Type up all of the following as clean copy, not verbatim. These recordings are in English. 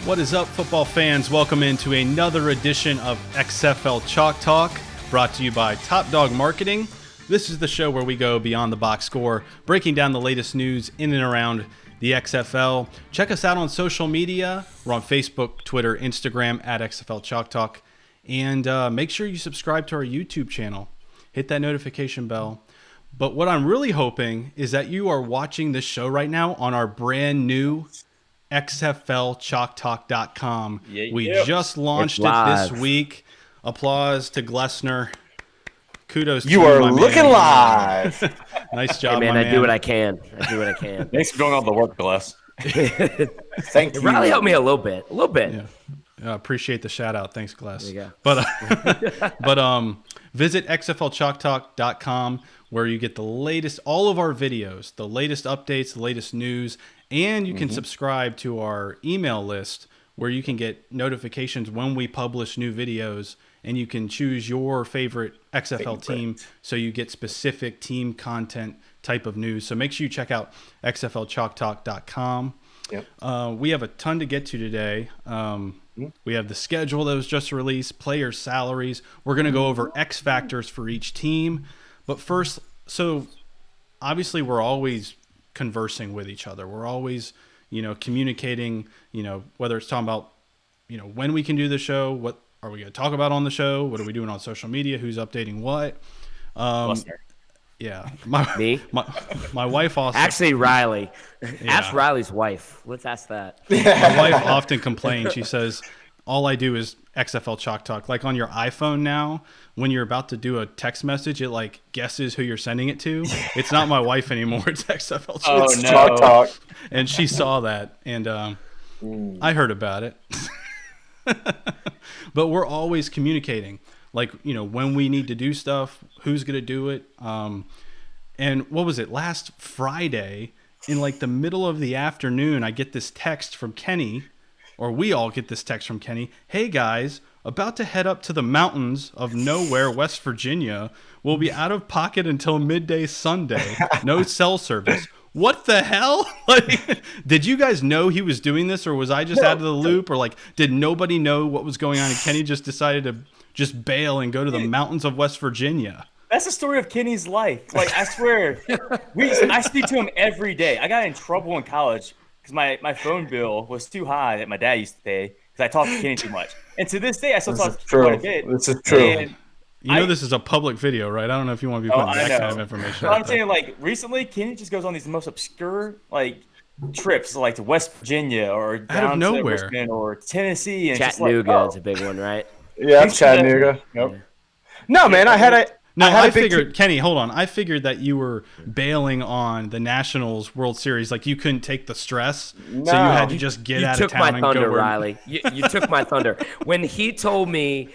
What is up, football fans? Welcome into another edition of XFL Chalk Talk, brought to you by Top Dog Marketing. This is the show where we go beyond the box score, breaking down the latest news in and around the XFL. Check us out on social media. We're on Facebook, Twitter, Instagram at XFL Chalk Talk. And make sure you subscribe to our YouTube channel. Hit that notification bell. But what I'm really hoping is that you are watching this show right now on our brand new XFLChalkTalk.com. We just launched it this week. Applause to Glessner. Kudos to you. You are looking live. Nice job, hey man, my man. I do what I can. Thanks for doing all the work, Bless. Thank you. It really helped me a little bit. Yeah. Appreciate the shout out. Thanks, Gless. There you go. But visit XFLChalkTalk.com where you get the latest, all of our videos, the latest updates, the latest news, and you can subscribe to our email list where you can get notifications when we publish new videos, and you can choose your favorite XFL team so you get specific team content type of news. So make sure you check out XFLChalkTalk.com. Yep. We have a ton to get to today. We have the schedule that was just released, player salaries. We're going to go over X factors for each team. But first, so obviously we're always conversing with each other. We're always, communicating, whether it's talking about, when we can do the show, what are we going to talk about on the show? What are we doing on social media? Who's updating what? Yeah. Me? My wife also. Actually, Riley. Ask Riley's wife. Let's ask that. My wife often complains. She says, all I do is XFL Chalk Talk. Like on your iPhone now, when you're about to do a text message, it like guesses who you're sending it to. It's not my wife anymore. It's XFL Chalk Talk. Chalk Talk. And she saw that, and I heard about it. But we're always communicating. Like, when we need to do stuff, who's going to do it. And what was it? Last Friday, in like the middle of the afternoon, I get this text from Kenny, or we all get this text from Kenny. Hey, guys, about to head up to the mountains of nowhere, West Virginia. We'll be out of pocket until midday Sunday. No cell service. What the hell? Like, did you guys know he was doing this, or was I just out of the loop? Or like, did nobody know what was going on? And Kenny just decided to just bail and go to the mountains of West Virginia. That's the story of Kenny's life. Like, I swear, I speak to him every day. I got in trouble in college because my phone bill was too high that my dad used to pay because I talked to Kenny too much. And to this day, I still talk to him quite a bit. This is true. And this is a public video, right? I don't know if you want to be putting that kind of information. But I'm saying, like, recently, Kenny just goes on these most obscure, like, trips, like to West Virginia or down to Richmond or Tennessee. And Chattanooga is a big one, right? Yeah, Chattanooga. Yep. No, man, I figured, Kenny, hold on. I figured that you were bailing on the Nationals World Series. Like, you couldn't take the stress, so you had to just get out of town and go. You took my thunder, Riley. You took my thunder. When he told me,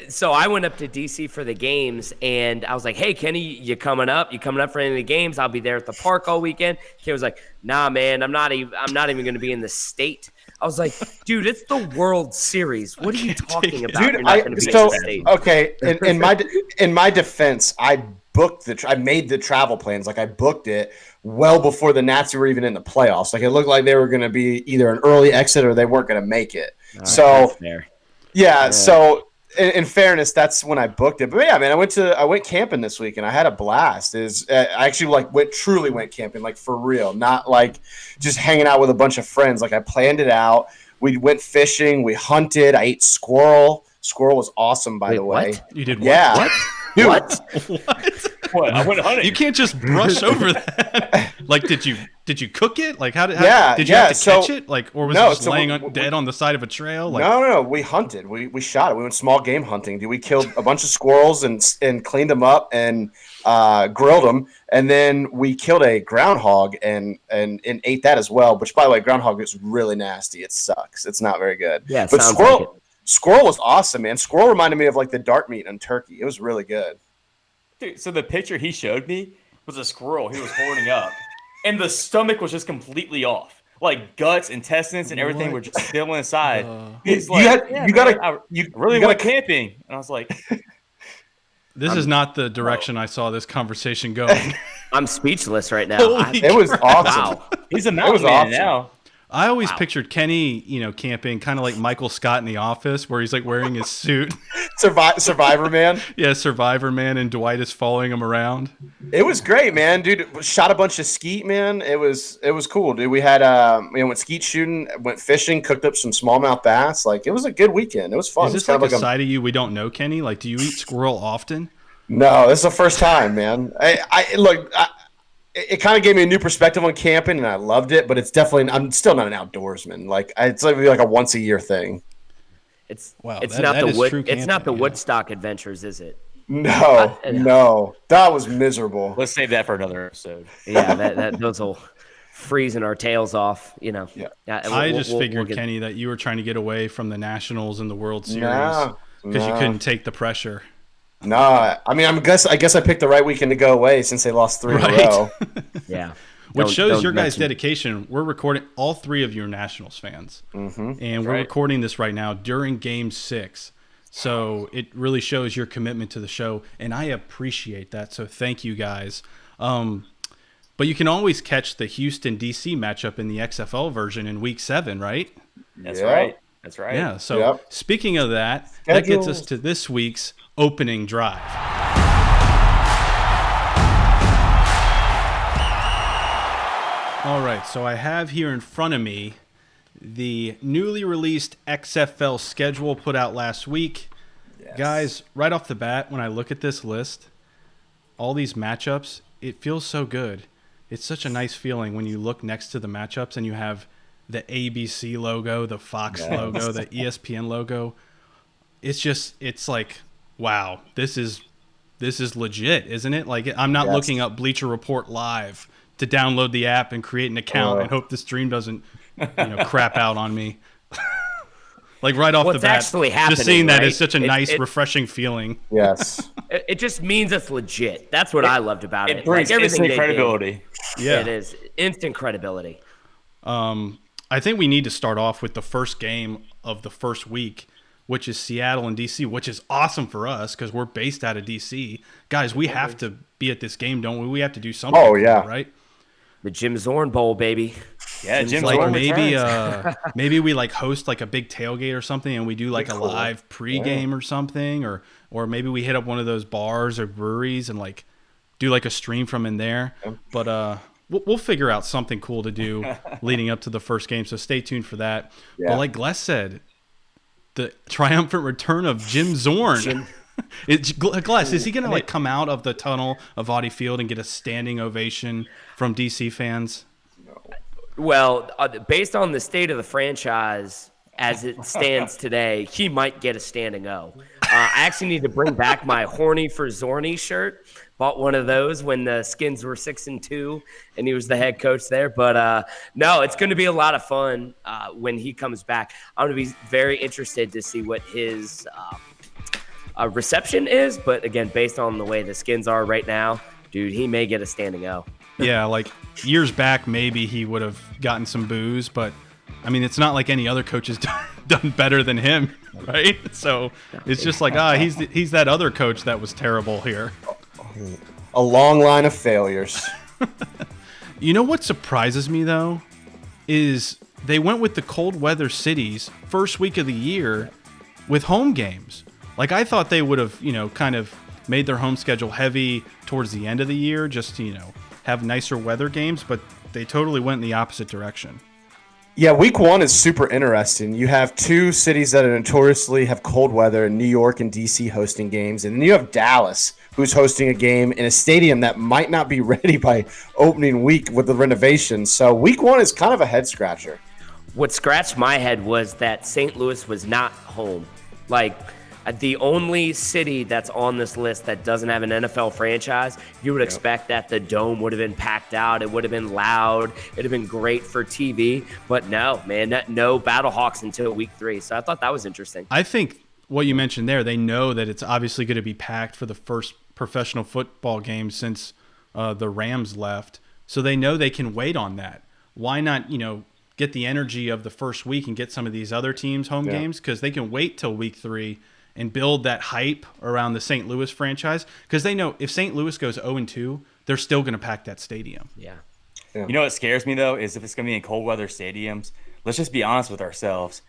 so I went up to D.C. for the games, and I was like, hey, Kenny, you coming up? You coming up for any of the games? I'll be there at the park all weekend. Kenny was like, nah, man, I'm not even going to be in the state. I was like, dude, it's the World Series. What are you talking about? Dude, You're not going to be in the state. Okay, in my defense, I made the travel plans. Like, I booked it well before the Nats were even in the playoffs. Like, it looked like they were going to be either an early exit or they weren't going to make it. So in fairness, that's when I booked it. But yeah, man, I went camping this week and I had a blast. I actually truly went camping, like for real, not like just hanging out with a bunch of friends. Like, I planned it out. We went fishing. We hunted. I ate squirrel. Squirrel was awesome, by the way. What? You did what? Yeah. What? Dude. What? I went hunting. You can't just brush over that. Like, did you cook it? Like, did you have to catch it? Like, or was it just laying dead on the side of a trail? Like, no. We hunted. We shot it. We went small game hunting. Dude, we killed a bunch of squirrels and cleaned them up and grilled them. And then we killed a groundhog and ate that as well. Which, by the way, groundhog is really nasty. It sucks. It's not very good. Yeah, but squirrel. Like Squirrel was awesome, man. Squirrel reminded me of like the dark meat in turkey. It was really good. Dude, so the picture he showed me was a squirrel he was holding up, and the stomach was just completely off. Like, guts, intestines, and everything were just still inside. He's like, I really went camping. And I was like, this is not the direction I saw this conversation going. I'm speechless right now. It was awesome. wow. He's a mountain man now. I always pictured Kenny, camping kind of like Michael Scott in The Office, where he's like wearing his suit. Survivor Man. Yeah, Survivor Man, and Dwight is following him around. It was great, man, dude. Shot a bunch of skeet, man. It was cool, dude. We had went skeet shooting, went fishing, cooked up some smallmouth bass. Like, it was a good weekend. It was fun. Is this like a side of you we don't know, Kenny? Like, do you eat squirrel often? No, this is the first time, man. It kind of gave me a new perspective on camping, and I loved it. But it's definitely, I'm still not an outdoorsman. Like, it's like a once a year thing. It's not the Woodstock adventures, is it? No, that was miserable. Let's save that for another episode. Yeah, those will freezing our tails off. Yeah. I just figured, Kenny, that you were trying to get away from the Nationals and the World Series because you couldn't take the pressure. Nah, I mean, I guess I picked the right weekend to go away since they lost 3 in a row. Yeah. Which shows your guys' dedication. We're recording, all 3 of you are Nationals fans. Mm-hmm. And we're recording this right now during Game 6. So it really shows your commitment to the show, and I appreciate that. So thank you guys. But you can always catch the Houston-DC matchup in the XFL version in Week 7, right? That's right. Yeah, so speaking of that, that gets us to this week's opening drive. All right, so I have here in front of me the newly released XFL schedule put out last week. Yes. Guys, right off the bat, when I look at this list, all these matchups, it feels so good. It's such a nice feeling when you look next to the matchups and you have the ABC logo, the Fox logo, the ESPN logo. It's like, wow, this is legit, isn't it? Like, I'm not looking up Bleacher Report Live to download the app and create an account and hope the stream doesn't crap out on me. Like, right off the bat, actually happening, just seeing that is such a nice, refreshing feeling. Yes. It just means it's legit. That's what I loved about it. It brings instant credibility. Yeah. It is instant credibility. I think we need to start off with the first game of the first week, which is Seattle and DC, which is awesome for us because we're based out of DC. Guys, we have to be at this game, don't we? We have to do something. Oh, yeah. Right? The Jim Zorn Bowl, baby. Yeah, Jim like Zorn maybe we like host like a big tailgate or something, and we do like a live pregame or something, or maybe we hit up one of those bars or breweries and like do like a stream from in there. But we'll figure out something cool to do leading up to the first game. So stay tuned for that. Yeah. But like Gless said, the triumphant return of Jim Zorn. Gless, is he going to like come out of the tunnel of Audi Field and get a standing ovation from DC fans? Well, based on the state of the franchise as it stands today, he might get a standing O. I actually need to bring back my Horny for Zorny shirt. Bought one of those when the Skins were 6-2 and he was the head coach there. But no, it's going to be a lot of fun when he comes back. I'm going to be very interested to see what his reception is. But again, based on the way the Skins are right now, dude, he may get a standing O. Yeah, like years back, maybe he would have gotten some boos, but I mean, it's not like any other coach has done better than him, right? So it's just like, he's that other coach that was terrible here. A long line of failures. You know what surprises me, though, is they went with the cold weather cities first week of the year with home games. Like, I thought they would have, kind of made their home schedule heavy towards the end of the year just to, have nicer weather games, but they totally went in the opposite direction. Yeah, week 1 is super interesting. You have 2 cities that are notoriously have cold weather, New York and DC hosting games, and then you have Dallas, who's hosting a game in a stadium that might not be ready by opening week with the renovations. So week 1 is kind of a head scratcher. What scratched my head was that St. Louis was not home. Like, the only city that's on this list that doesn't have an NFL franchise, you would expect that the dome would have been packed out. It would have been loud. It would have been great for TV. But no, man, no Battlehawks until week 3. So I thought that was interesting. I think what you mentioned there, they know that it's obviously going to be packed for the first professional football game since the Rams left. So they know they can wait on that. Why not, get the energy of the first week and get some of these other teams' home games? Because they can wait till week 3 and build that hype around the St. Louis franchise, because they know if St. Louis goes 0-2, they're still going to pack that stadium. Yeah. You know what scares me, though, is if it's going to be in cold weather stadiums, let's just be honest with ourselves.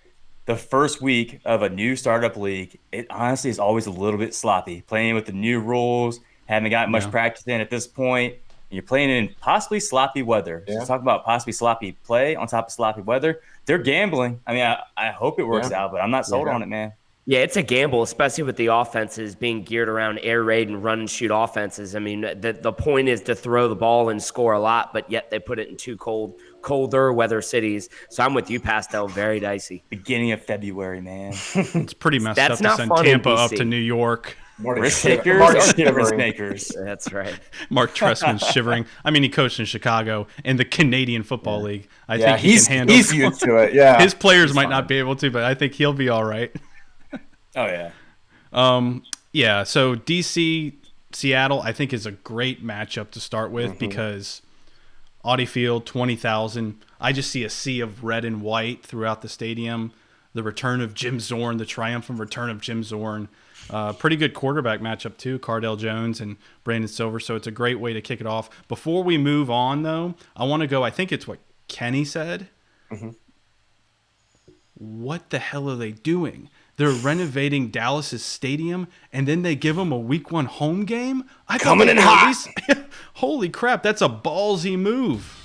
The first week of a new startup league, it honestly is always a little bit sloppy. Playing with the new rules, haven't got much practice in at this point. And you're playing in possibly sloppy weather. So talk about possibly sloppy play on top of sloppy weather. They're gambling. I mean, I hope it works out, but I'm not sold on it, man. Yeah, it's a gamble, especially with the offenses being geared around air raid and run and shoot offenses. I mean, the point is to throw the ball and score a lot, but yet they put it in two colder weather cities. So I'm with you, Pastel. Very dicey. Beginning of February, man. It's pretty messed up to not send fun in Tampa up DC. to New York. Risk takers or difference makers? That's right. Mark Trestman's shivering. I mean, he coached in Chicago in the Canadian Football League. I think he's can handle. He's used to it. Yeah, his players might not be able to, but I think he'll be all right. Oh yeah. Yeah. So DC Seattle, I think, is a great matchup to start with because Audi Field, 20,000. I just see a sea of red and white throughout the stadium. The return of Jim Zorn, the triumphant return of Jim Zorn. Pretty good quarterback matchup too, Cardell Jones and Brandon Silver. So it's a great way to kick it off. Before we move on, though, I want to go. I think it's what Kenny said. What the hell are they doing? They're renovating Dallas's stadium, and then they give them a week 1 home game. Coming in hot. Holy crap, that's a ballsy move.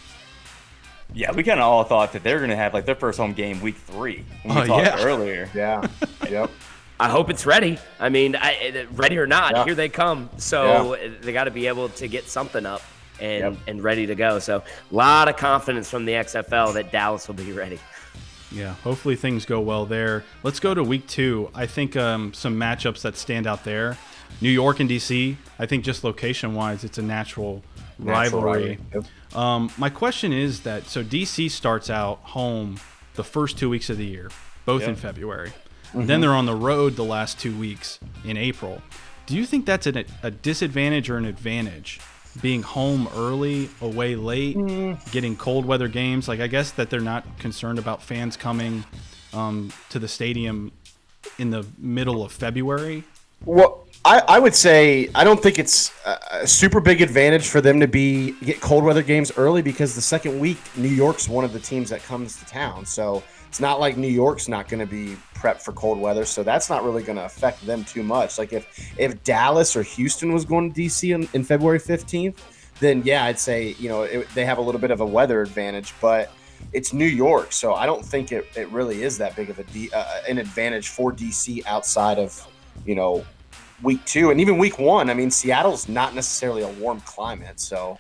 Yeah, we kind of all thought that they were going to have like their first home game week 3 when we talked earlier. Yeah. Yep. I hope it's ready. I mean, ready or not, here they come. So they got to be able to get something up and ready to go. So a lot of confidence from the XFL that Dallas will be ready. Yeah, hopefully things go well there. Let's go to week 2. I think some matchups that stand out there. New York and DC, I think just location-wise, it's a natural rivalry. Yep. My question is that, so DC starts out home the first 2 weeks of the year, both in February. Then they're on the road the last 2 weeks in April. Do you think that's a disadvantage or an advantage? Being home early, away late, getting cold weather games. Like, I guess that they're not concerned about fans coming to the stadium in the middle of February. Well, I would say I don't think it's a super big advantage for them to get cold weather games early because the second week, New York's one of the teams that comes to town. So it's not like New York's not going to be prepped for cold weather. So that's not really going to affect them too much. Like if Dallas or Houston was going to DC in February 15th, then yeah, I'd say, they have a little bit of a weather advantage, but it's New York. So I don't think it really is that big of an advantage for DC outside of, week 2 and even week 1. I mean, Seattle's not necessarily a warm climate. So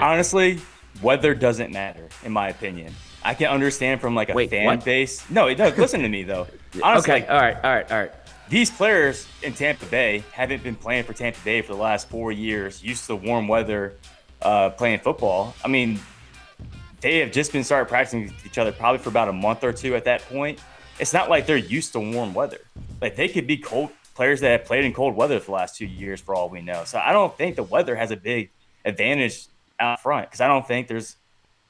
honestly, weather doesn't matter in my opinion. I can understand from like a fan base. No, it does. Listen to me though. Honestly, okay. All right. These players in Tampa Bay haven't been playing for Tampa Bay for the last 4 years, used to warm weather, playing football. I mean, they have just been started practicing with each other probably for about a month or 2 at that point. It's not like they're used to warm weather. Like they could be cold players that have played in cold weather for the last 2 years for all we know. So I don't think the weather has a big advantage out front because I don't think there's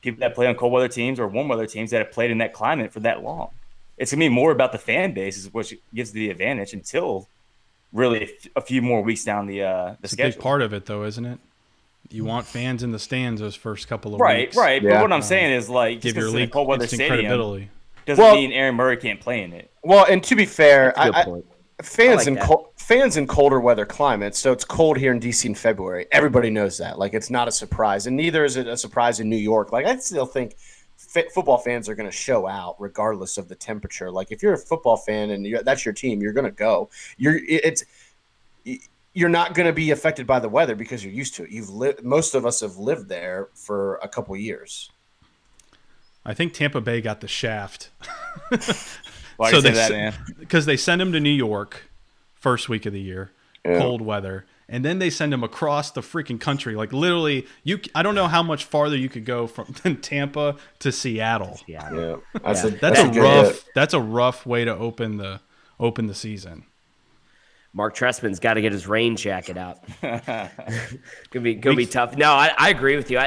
people that play on cold weather teams or warm weather teams that have played in that climate for that long. It's going to be more about the fan base, which gives the advantage until really a few more weeks down the schedule. It's a big part of it, though, isn't it? You want fans in the stands those first couple of weeks. Right. Yeah. But what I'm saying is, like, give your league cold weather stadium credibility. Doesn't mean Aaron Murray can't play in it. Well, and to be fair, fans like in colder weather climates. So it's cold here in DC in February. Everybody knows that. Like, it's not a surprise, and neither is it a surprise in New York. Like, I still think football fans are going to show out regardless of the temperature. Like, if you're a football fan and that's your team, you're going to go. You're not going to be affected by the weather because you're used to it. Most of us have lived there for a couple years. I think Tampa Bay got the shaft. Why do you say that, man? Because they send him to New York first week of the year, cold weather, and then they send him across the freaking country. Like, literally, I don't know how much farther you could go from Tampa to Seattle. Yeah, that's a rough way to open the season. Mark Trestman's got to get his rain jacket out. Gonna be tough. No, I agree with you.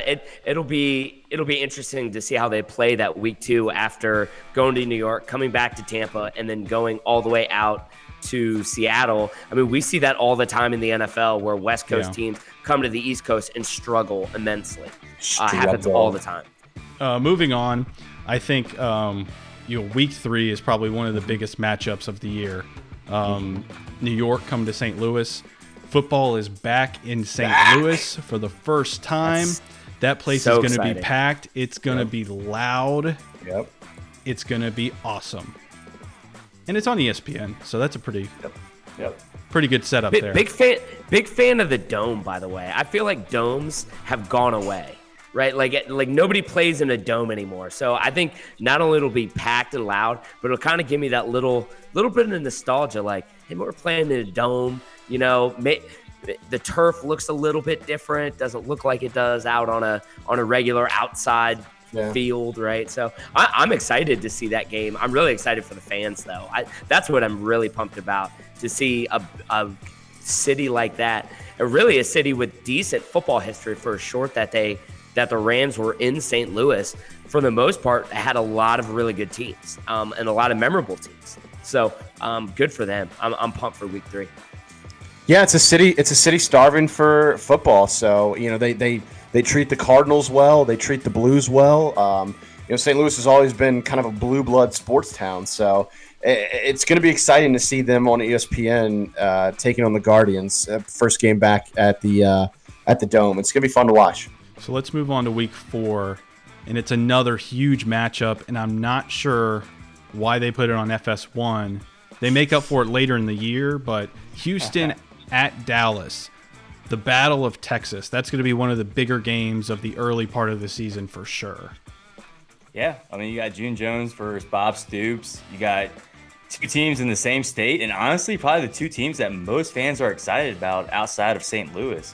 It'll be interesting to see how they play that week 2 after going to New York, coming back to Tampa, and then going all the way out to Seattle. I mean, we see that all the time in the NFL where West Coast teams come to the East Coast and struggle immensely. Happens all the time. Moving on, I think week 3 is probably one of the biggest matchups of the year. New York come to St. Louis. Football is back in St. Louis for the first time. That place is going to be packed. It's going to be loud. Yep. It's going to be awesome. And it's on ESPN, so that's a pretty good setup there. Big fan of the dome, by the way. I feel like domes have gone away, right? Like nobody plays in a dome anymore. So I think not only it'll be packed and loud, but it'll kind of give me that little bit of nostalgia. Like, hey, we're playing in a dome. You know, the turf looks a little bit different. Doesn't look like it does out on a regular outside field, right? So I'm excited to see that game. I'm really excited for the fans, though. That's what I'm really pumped about, to see a city like that, and really a city with decent football history for a short that the Rams were in St. Louis. For the most part, had a lot of really good teams and a lot of memorable teams. So good for them. I'm pumped for week 3. Yeah, it's a city starving for football. So, you know, they treat the Cardinals well. They treat the Blues well. You know, St. Louis has always been kind of a blue blood sports town. So it's going to be exciting to see them on ESPN taking on the Guardians. First game back at the Dome. It's going to be fun to watch. So let's move on to week 4, and it's another huge matchup, and I'm not sure why they put it on FS1. They make up for it later in the year, but Houston at Dallas, the Battle of Texas. That's going to be one of the bigger games of the early part of the season for sure. Yeah, I mean, you got June Jones versus Bob Stoops. You got 2 teams in the same state, and honestly, probably the 2 teams that most fans are excited about outside of St. Louis.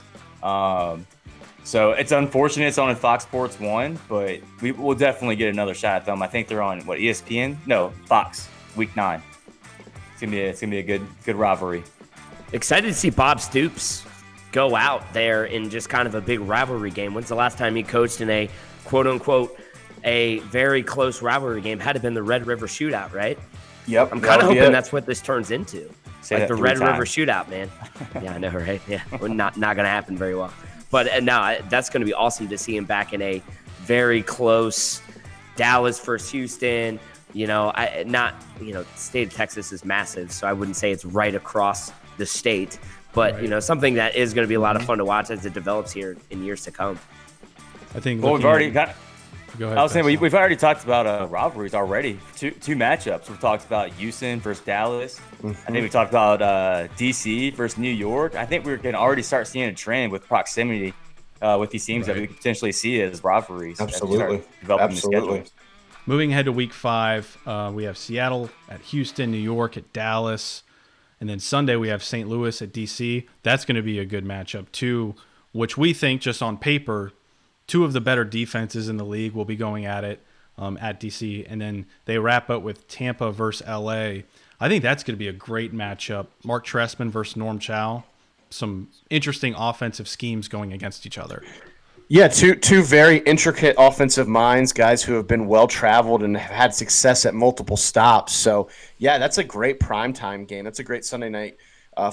So it's unfortunate it's on Fox Sports 1, but we will definitely get another shot at them. I think they're on, ESPN? No, Fox, week 9. It's gonna be a good rivalry. Excited to see Bob Stoops go out there in just kind of a big rivalry game. When's the last time he coached in a quote-unquote a very close rivalry game? Had to have been the Red River Shootout, right? Yep. I'm kind of hoping that's what this turns into. Say like the Red River Shootout, man. Yeah, I know, right? Yeah, not going to happen very well. But no, that's going to be awesome to see him back in a very close Dallas versus Houston. You know, the state of Texas is massive, so I wouldn't say it's right across the state, but right. You know, something that is going to be a lot of fun to watch as it develops here in years to come. I think. Well, we've already got. Go ahead. I was saying we've already talked about rivalries already. Two matchups. We've talked about Houston versus Dallas. Mm-hmm. I think we talked about DC versus New York. I think we're going to already start seeing a trend with proximity with these teams that we could potentially see as rivalries. Absolutely. Absolutely. Moving ahead to week 5, we have Seattle at Houston, New York at Dallas. And then Sunday, we have St. Louis at D.C. That's going to be a good matchup, too, which we think, just on paper, 2 of the better defenses in the league will be going at it at D.C. And then they wrap up with Tampa versus L.A. I think that's going to be a great matchup. Mark Trestman versus Norm Chow. Some interesting offensive schemes going against each other. Yeah, two very intricate offensive minds, guys who have been well-traveled and have had success at multiple stops. So, yeah, that's a great primetime game. That's a great Sunday night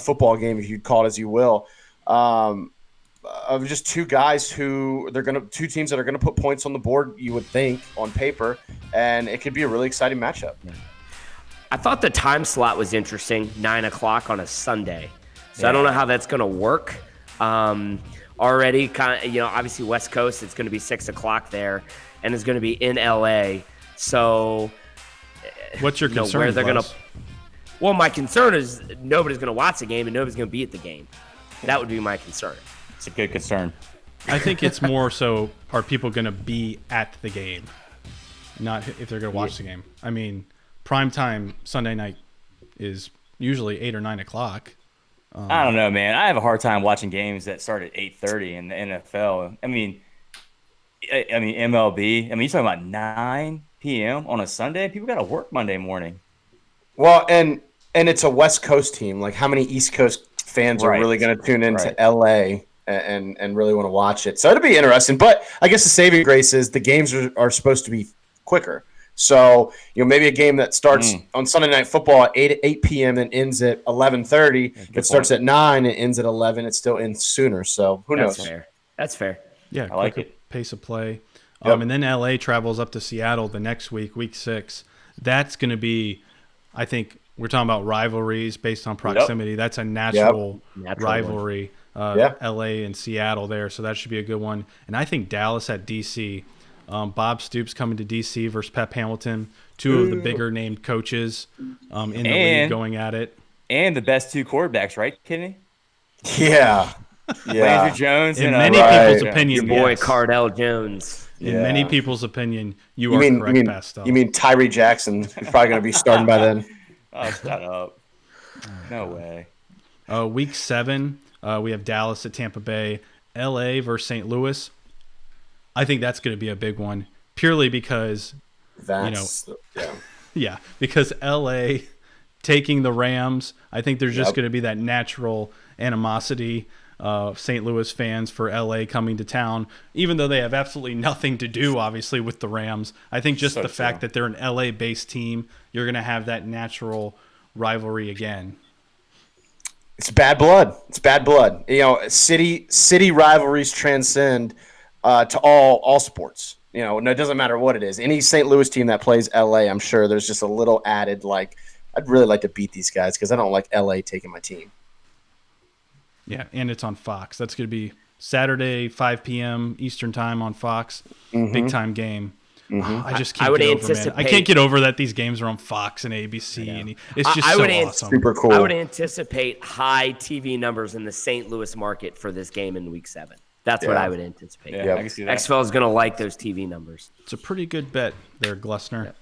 football game, if you'd call it as you will. Of just 2 guys who two teams that are gonna put points on the board, you would think, on paper, and it could be a really exciting matchup. I thought the time slot was interesting, 9 o'clock on a Sunday. So I don't know how that's gonna work. Already, kind of, obviously West Coast, it's going to be 6 o'clock there, and it's going to be in LA. So, what's your concern? Where they're going to? Well, my concern is nobody's going to watch the game and nobody's going to be at the game. That would be my concern. It's a good concern. I think it's more so: are people going to be at the game? Not if they're going to watch the game. I mean, primetime Sunday night is usually 8 or 9 o'clock. I don't know, man. I have a hard time watching games that start at 8:30 in the NFL. I mean MLB. I mean, you're talking about 9 p.m. on a Sunday. People got to work Monday morning. Well, and it's a West Coast team. Like, how many East Coast fans are really going to tune into LA and really want to watch it? So it'll be interesting. But I guess the saving grace is the games are supposed to be quicker. So, maybe a game that starts on Sunday Night Football at 8 p.m. and ends at 11:30. If it starts at 9 and ends at 11, it still ends sooner. So, who knows? That's fair. Yeah, I like it. Pace of play. And then LA travels up to Seattle the next week, week 6. That's going to be, I think, we're talking about rivalries based on proximity. Yep. That's a natural rivalry. LA and Seattle there, so that should be a good one. And I think Dallas at DC. Bob Stoops coming to DC versus Pep Hamilton, two of the bigger named coaches in the league going at it. And the best 2 quarterbacks, right, Kenny? Yeah. Landry Jones in many people's opinion, your boy Cardell Jones. In many people's opinion, you are correct, Pastel. You mean Tyree Jackson? He's probably going to be starting by then. Oh, shut up. No way. Week 7, we have Dallas at Tampa Bay, LA versus St. Louis. I think that's going to be a big one, purely because, because LA taking the Rams, I think there's just going to be that natural animosity of St. Louis fans for LA coming to town, even though they have absolutely nothing to do, obviously, with the Rams. I think just the fact that they're an LA-based team, you're going to have that natural rivalry again. It's bad blood. It's bad blood. City rivalries transcend to all sports. It doesn't matter what it is. Any St. Louis team that plays LA, I'm sure there's just a little added, I'd really like to beat these guys because I don't like LA taking my team. Yeah, and it's on Fox. That's going to be Saturday, 5 p.m. Eastern time on Fox. Big time game. I just can't get over, man. I can't get over that these games are on Fox and ABC. And it's just awesome. Super cool. I would anticipate high TV numbers in the St. Louis market for this game in Week 7. That's what I would anticipate. Yeah, I can see that. XFL is going to like those TV numbers. It's a pretty good bet there, Glessner.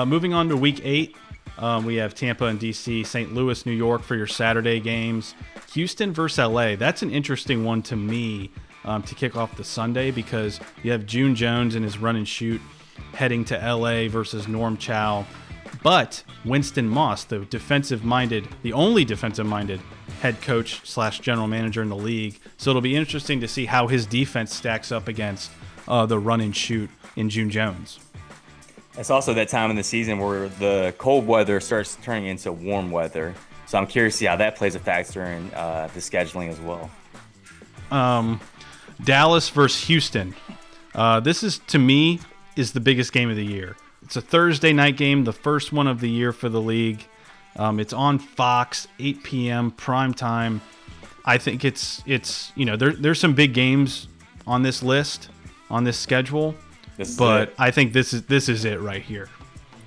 Moving on to Week 8, we have Tampa and DC, St. Louis, New York for your Saturday games. Houston versus LA. That's an interesting one to me to kick off the Sunday because you have June Jones and his run and shoot heading to LA versus Norm Chow. But Winston Moss, the only defensive-minded head coach / general manager in the league. So it'll be interesting to see how his defense stacks up against the run and shoot in June Jones. It's also that time in the season where the cold weather starts turning into warm weather. So I'm curious to see how that plays a factor in the scheduling as well. Dallas versus Houston. This is, to me, is the biggest game of the year. It's a Thursday night game, the first one of the year for the league. It's on Fox, 8 p.m. prime time. I think it's there's some big games on this list, on this schedule, but I think this is it right here.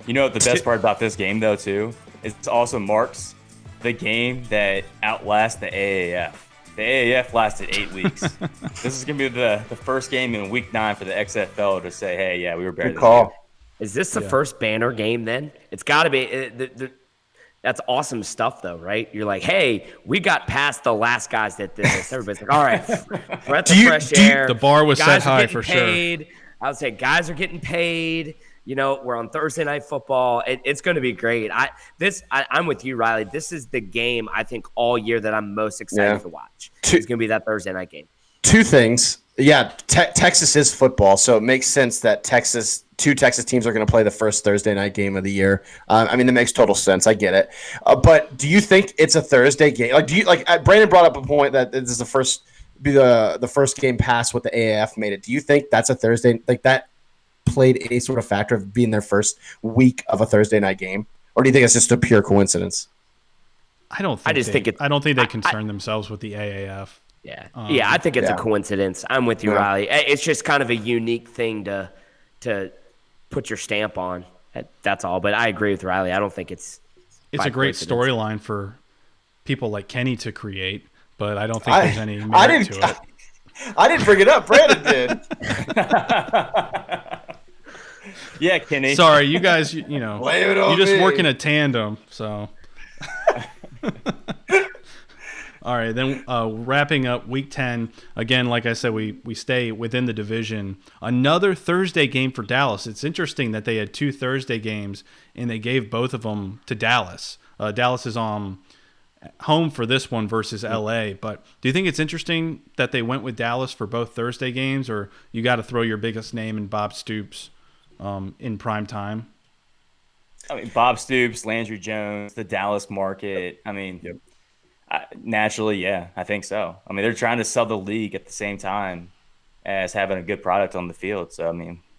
You know what the best part about this game though too? It also marks the game that outlasts the AAF. The AAF lasted 8 weeks. This is gonna be the first game in Week 9 for the XFL to say, hey, yeah, we were better. Good call. Is this the first banner game then? It's got to be. That's awesome stuff, though, right? You're like, hey, we got past the last guys that did this. Everybody's like, all right, breath of fresh air. The bar was set high for sure. I would say guys are getting paid. We're on Thursday Night Football. It's going to be great. I'm with you, Riley. This is the game I think all year that I'm most excited to watch. It's going to be that Thursday night game. 2 things. Yeah, Texas is football, so it makes sense that two Texas teams are going to play the first Thursday night game of the year. It makes total sense. I get it. But do you think it's a Thursday game? Brandon brought up a point that this is the first game past what the AAF made it. Do you think that's a Thursday that played any sort of factor of being their first week of a Thursday night game, or do you think it's just a pure coincidence? I don't think they concern themselves with the AAF. Yeah, I think it's a coincidence. I'm with you, Riley. It's just kind of a unique thing to put your stamp on. That's all. But I agree with Riley. I don't think it's a great storyline for people like Kenny to create, but I don't think there's any merit to it. I didn't bring it up. Brandon did. Yeah, Kenny. Sorry, you guys. You just work in a tandem, so. All right, then wrapping up Week 10. Again, like I said, we stay within the division. Another Thursday game for Dallas. It's interesting that they had 2 Thursday games, and they gave both of them to Dallas. Dallas is on home for this one versus LA. But do you think it's interesting that they went with Dallas for both Thursday games, or you got to throw your biggest name in Bob Stoops in prime time? Bob Stoops, Landry Jones, the Dallas market. Naturally, yeah, I think so. They're trying to sell the league at the same time as having a good product on the field. So,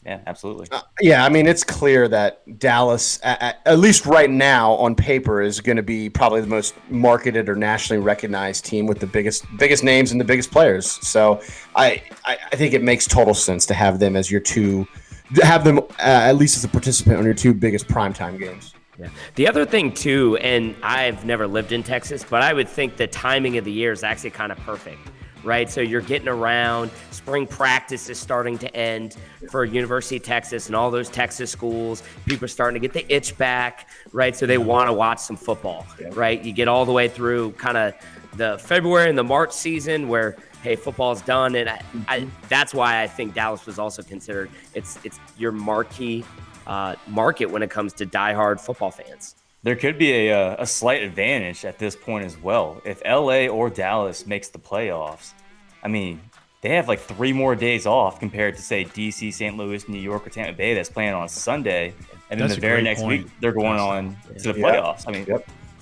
Yeah, absolutely. Yeah, I mean, it's clear that Dallas, at least right now on paper, is going to be probably the most marketed or nationally recognized team with the biggest names and the biggest players. So I think it makes total sense to have them as your two, have them at least as a participant on your two biggest primetime games. Yeah. The other thing too, and I've never lived in Texas, but I would think the timing of the year is actually kind of perfect, right? So you're getting around, spring practice is starting to end for University of Texas and all those Texas schools. People are starting to get the itch back, right? So they want to watch some football, right? You get all the way through kind of the February and the March season where, hey, football's done. And I that's why I think Dallas was also considered, it's your marquee market when it comes to diehard football fans. There could be a slight advantage at this point as well. If LA or Dallas makes the playoffs, I mean, they have like 3 more days off compared to, say, DC, St. Louis, New York, or Tampa Bay that's playing on a Sunday. And then the very next week, they're going on to the playoffs. I mean,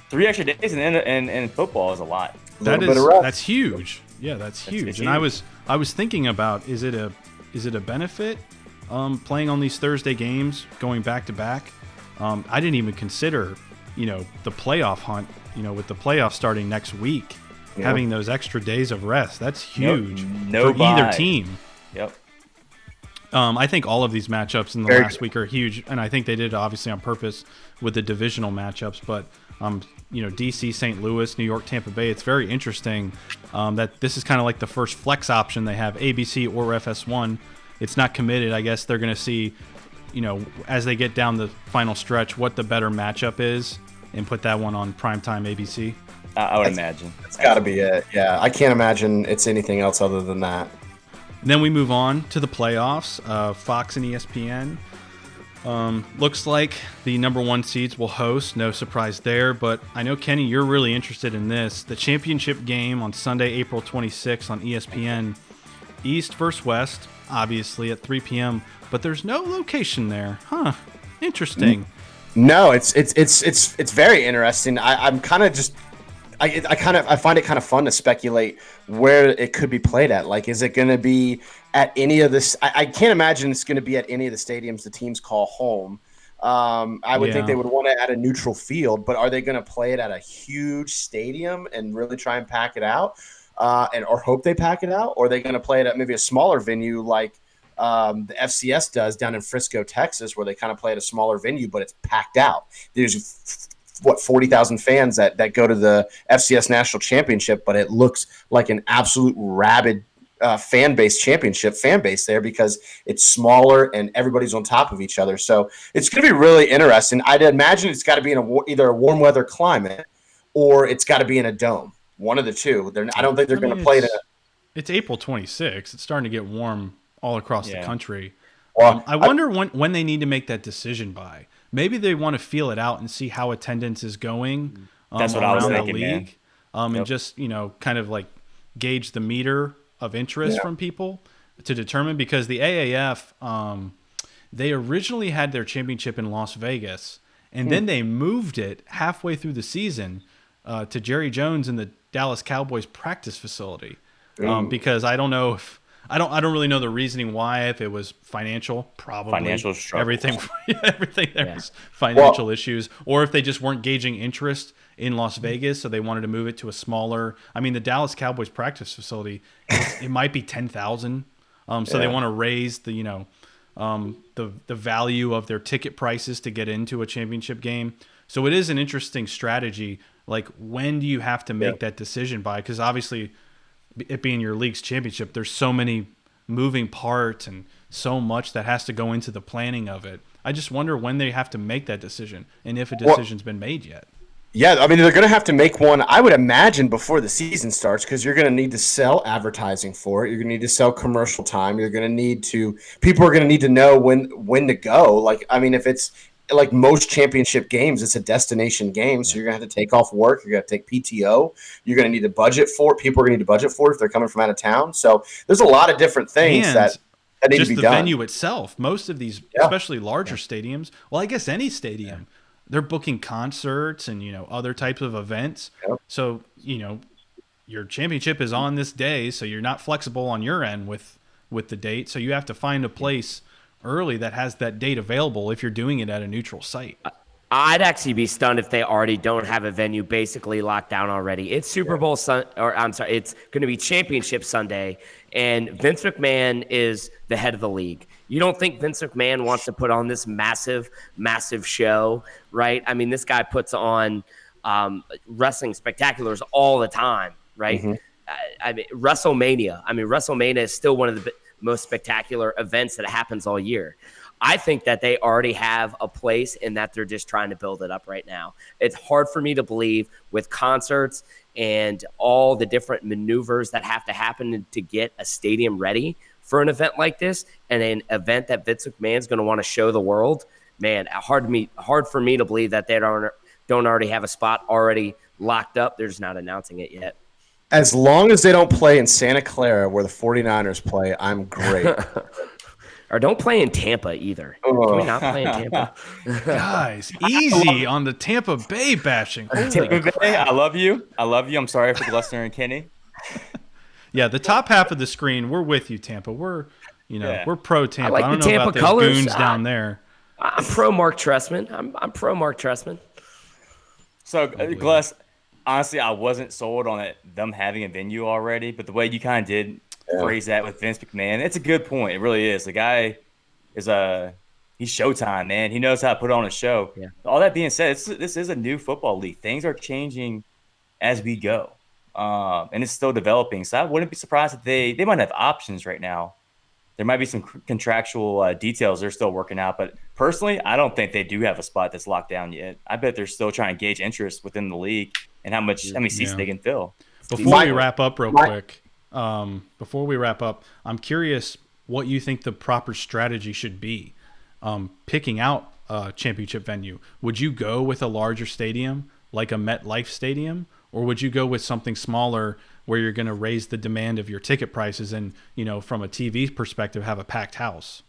3 extra days in football is a lot. That's huge. Yeah, that's huge. It's and huge. I was thinking about, is it a benefit playing on these Thursday games, going back to back? I didn't even consider, the playoff hunt, with the playoffs starting next week, having those extra days of rest. That's huge for either team. Yep. I think all of these matchups in the last week are huge, and I think they did obviously on purpose with the divisional matchups. But DC, St. Louis, New York, Tampa Bay. It's very interesting that this is kind of like the first flex option they have, ABC or FS1. It's not committed. I guess they're going to see, as they get down the final stretch, what the better matchup is, and put that one on primetime ABC. I would imagine. It's got to be it. Yeah, I can't imagine it's anything else other than that. Then we move on to the playoffs. Fox and ESPN. Looks like the number 1 seeds will host. No surprise there. But I know, Kenny, you're really interested in this. The championship game on Sunday, April 26th on ESPN. East versus West, obviously at 3 p.m. But there's no location there. Huh. Interesting. No, it's very interesting. I'm kind of just I find it kind of fun to speculate where it could be played at. Like, is it going to be at any of this? I can't imagine it's going to be at any of the stadiums the teams call home. I would think they would want it at a neutral field, but are they going to play it at a huge stadium and really try and pack it out, or hope they pack it out? Or are they going to play it at maybe a smaller venue like the FCS does down in Frisco, Texas, where they kind of play at a smaller venue, but it's packed out? There's 40,000 fans that go to the FCS National Championship, but it looks like an absolute rabid fan base there because it's smaller and everybody's on top of each other. So it's going to be really interesting. I'd imagine it's got to be in either a warm weather climate or it's got to be in a dome. One of the two. I don't think they're going to play it. It's April 26th. It's starting to get warm all across the country. Well, I wonder when they need to make that decision by. Maybe they want to feel it out and see how attendance is going. That's what I was thinking, the league, and just kind of like gauge the meter of interest from people to determine, because the AAF, they originally had their championship in Las Vegas, and then they moved it halfway through the season to Jerry Jones in the Dallas Cowboys practice facility, because I don't know if. I don't really know the reasoning why. If it was financial, probably financial struggle. everything there was financial issues, or if they just weren't gauging interest in Las Vegas, so they wanted to move it to a smaller. I mean, the Dallas Cowboys practice facility, it might be 10,000. So they want to raise the the value of their ticket prices to get into a championship game. So it is an interesting strategy. Like, when do you have to make that decision by? Because obviously, it being your league's championship, there's so many moving parts and so much that has to go into the planning of it. I just wonder when they have to make that decision and if a decision's been made yet. Yeah, I mean, they're going to have to make one, I would imagine, before the season starts, because you're going to need to sell advertising for it. You're going to need to sell commercial time. You're going to need to – people are going to need to know when to go. Like, I mean, if it's – like most championship games, it's a destination game, so you're going to have to take off work. You're going to take PTO. You're going to need to budget for it. People are going to need to budget for it if they're coming from out of town. So there's a lot of different things that need to be done. Just the venue itself. Most of these, especially larger stadiums, well, I guess any stadium, they're booking concerts and, other types of events. Yep. So, your championship is on this day, so you're not flexible on your end with the date. So you have to find a place early that has that date available if you're doing it at a neutral site. I'd actually be stunned if they already don't have a venue basically locked down already. It's Super Bowl it's going to be Championship Sunday, and Vince McMahon is the head of the league. You don't think Vince McMahon wants to put on this massive, massive show, right? I mean, this guy puts on wrestling spectaculars all the time, right? Mm-hmm. I mean, WrestleMania is still one of the most spectacular events that happens all year. I think that they already have a place and that they're just trying to build it up right now. It's hard for me to believe with concerts and all the different maneuvers that have to happen to get a stadium ready for an event like this, and an event that Vince McMahon's going to want to show the world. Man, hard for me to believe that they don't already have a spot already locked up. They're just not announcing it yet. As long as they don't play in Santa Clara where the 49ers play, I'm great. Or don't play in Tampa either. Can we not play in Tampa? Guys, easy on the Tampa Bay bashing. Tampa Bay, I love you. I'm sorry for Glusner and Kenny. Yeah, the top half of the screen, we're with you, Tampa. We're pro Tampa. I don't know Tampa about the colors. goons down there. I'm pro Mark Trestman. I'm pro Mark Trestman. So, Gless, honestly, I wasn't sold on them having a venue already, but the way you kind of did phrase that with Vince McMahon, it's a good point. It really is. The guy is he's Showtime, man. He knows how to put on a show. Yeah. All that being said, this is a new football league. Things are changing as we go, and it's still developing. So I wouldn't be surprised if they might have options right now. There might be some contractual details they're still working out, but personally, I don't think they do have a spot that's locked down yet. I bet they're still trying to gauge interest within the league and how many seats they can fill. Before we wrap up real quick, I'm curious what you think the proper strategy should be picking out a championship venue. Would you go with a larger stadium like a MetLife Stadium, or would you go with something smaller where you're going to raise the demand of your ticket prices and, from a TV perspective, have a packed house?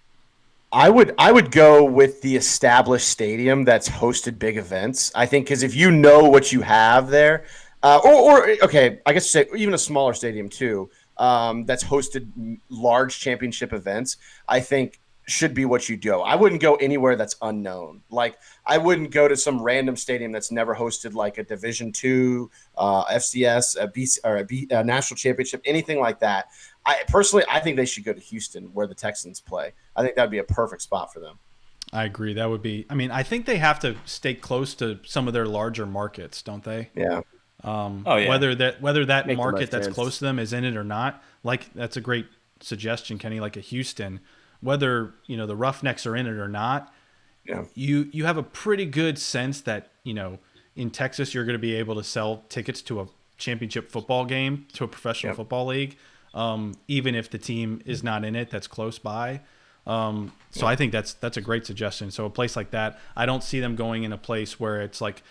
I would go with the established stadium that's hosted big events. I think because if you know what you have there, I guess say even a smaller stadium too, that's hosted large championship events, I think should be what you do. I wouldn't go anywhere that's unknown. Like I wouldn't go to some random stadium that's never hosted like a Division II, FCS, a national championship, anything like that. I think they should go to Houston where the Texans play. I think that would be a perfect spot for them. I agree. That would be. I mean, I think they have to stay close to some of their larger markets, don't they? Yeah. Whether that Make market that's sense. close to them is in it or not. Like that's a great suggestion, Kenny. Like a Houston, whether the Roughnecks are in it or not. Yeah. You have a pretty good sense that in Texas you're going to be able to sell tickets to a championship football game, to a professional football league. Even if the team is not in it, that's close by. So I think that's a great suggestion. So a place like that, I don't see them going in a place where it's like,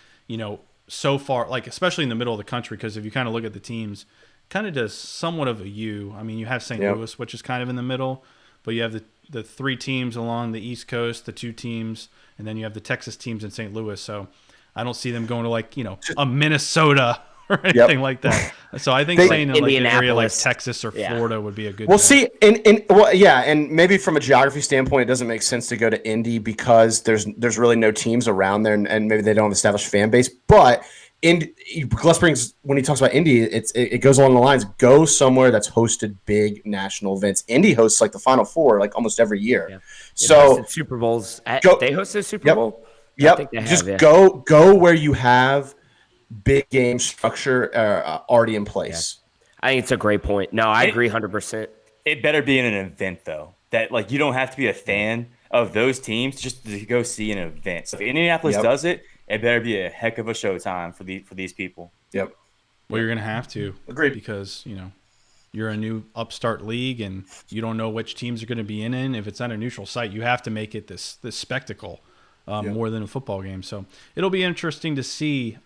so far, like especially in the middle of the country, because if you kind of look at the teams, kind of does somewhat of a U. I mean, you have St. Louis, which is kind of in the middle, but you have the three teams along the East Coast, the two teams, and then you have the Texas teams in St. Louis. So I don't see them going to like, a Minnesota or anything like that. So I think saying in like an area like Texas or Florida would be a good. Well, see, and maybe from a geography standpoint, it doesn't make sense to go to Indy because there's really no teams around there, and maybe they don't have established fan base. But Gus brings, when he talks about Indy, it goes along the lines: go somewhere that's hosted big national events. Indy hosts like the Final Four like almost every year. Yeah. So Super Bowls. They hosted a Super Bowl. Yep. Go where you have big game structure already in place. Yeah. I think it's a great point. No, I agree 100%. It better be in an event though. That like you don't have to be a fan of those teams just to go see an event. So if Indianapolis does it, it better be a heck of a showtime for these people. Yep. Well, you're gonna have to. Agreed. Because you're a new upstart league and you don't know which teams are going to be in. If it's on a neutral site, you have to make it this spectacle more than a football game. So it'll be interesting to see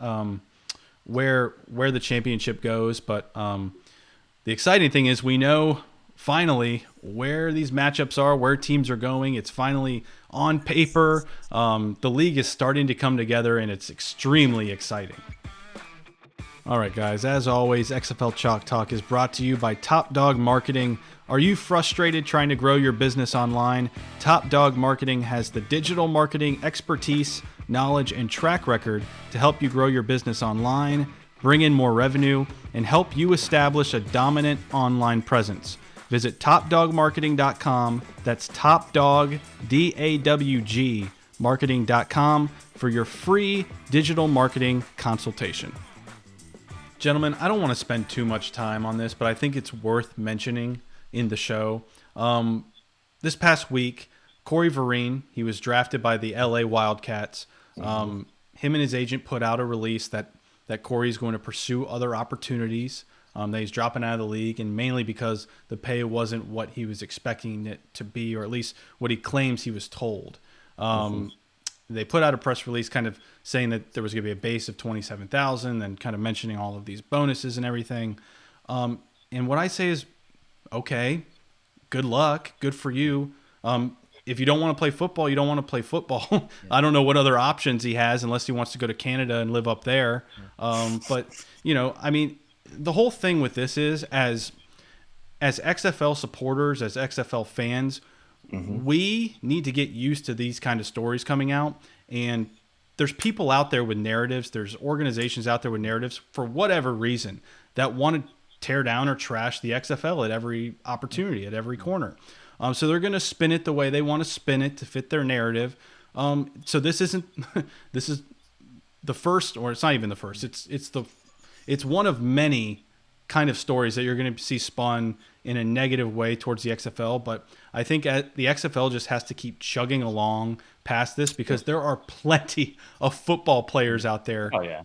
where the championship goes. But the exciting thing is we know finally where these matchups are, where teams are going. It's finally on paper. The league is starting to come together, and it's extremely exciting. All right, guys. As always, XFL Chalk Talk is brought to you by Top Dog Marketing. Are you frustrated trying to grow your business online? Top Dog Marketing has the digital marketing expertise, knowledge, and track record to help you grow your business online, bring in more revenue, and help you establish a dominant online presence. Visit topdogmarketing.com. That's topdog, D-A-W-G, marketing.com for your free digital marketing consultation. Gentlemen, I don't want to spend too much time on this, but I think it's worth mentioning in the show. This past week, Corey Vereen, he was drafted by the LA Wildcats. Him and his agent put out a release that Corey's going to pursue other opportunities, that he's dropping out of the league, and mainly because the pay wasn't what he was expecting it to be, or at least what he claims he was told. They put out a press release kind of saying that there was going to be a base of $27,000 and kind of mentioning all of these bonuses and everything. And what I say is, okay, good luck. Good for you. If you don't want to play football, you don't want to play football. I don't know what other options he has unless he wants to go to Canada and live up there. But, I mean, the whole thing with this is as XFL supporters, as XFL fans, we need to get used to these kind of stories coming out. And there's people out there with narratives. There's organizations out there with narratives for whatever reason that want to tear down or trash the XFL at every opportunity, at every corner. So they're going to spin it the way they want to spin it to fit their narrative. So this is the first, or it's not even the first. It's one of many kind of stories that you're going to see spun in a negative way towards the XFL. But I think the XFL just has to keep chugging along past this because there are plenty of football players out there. Oh, yeah.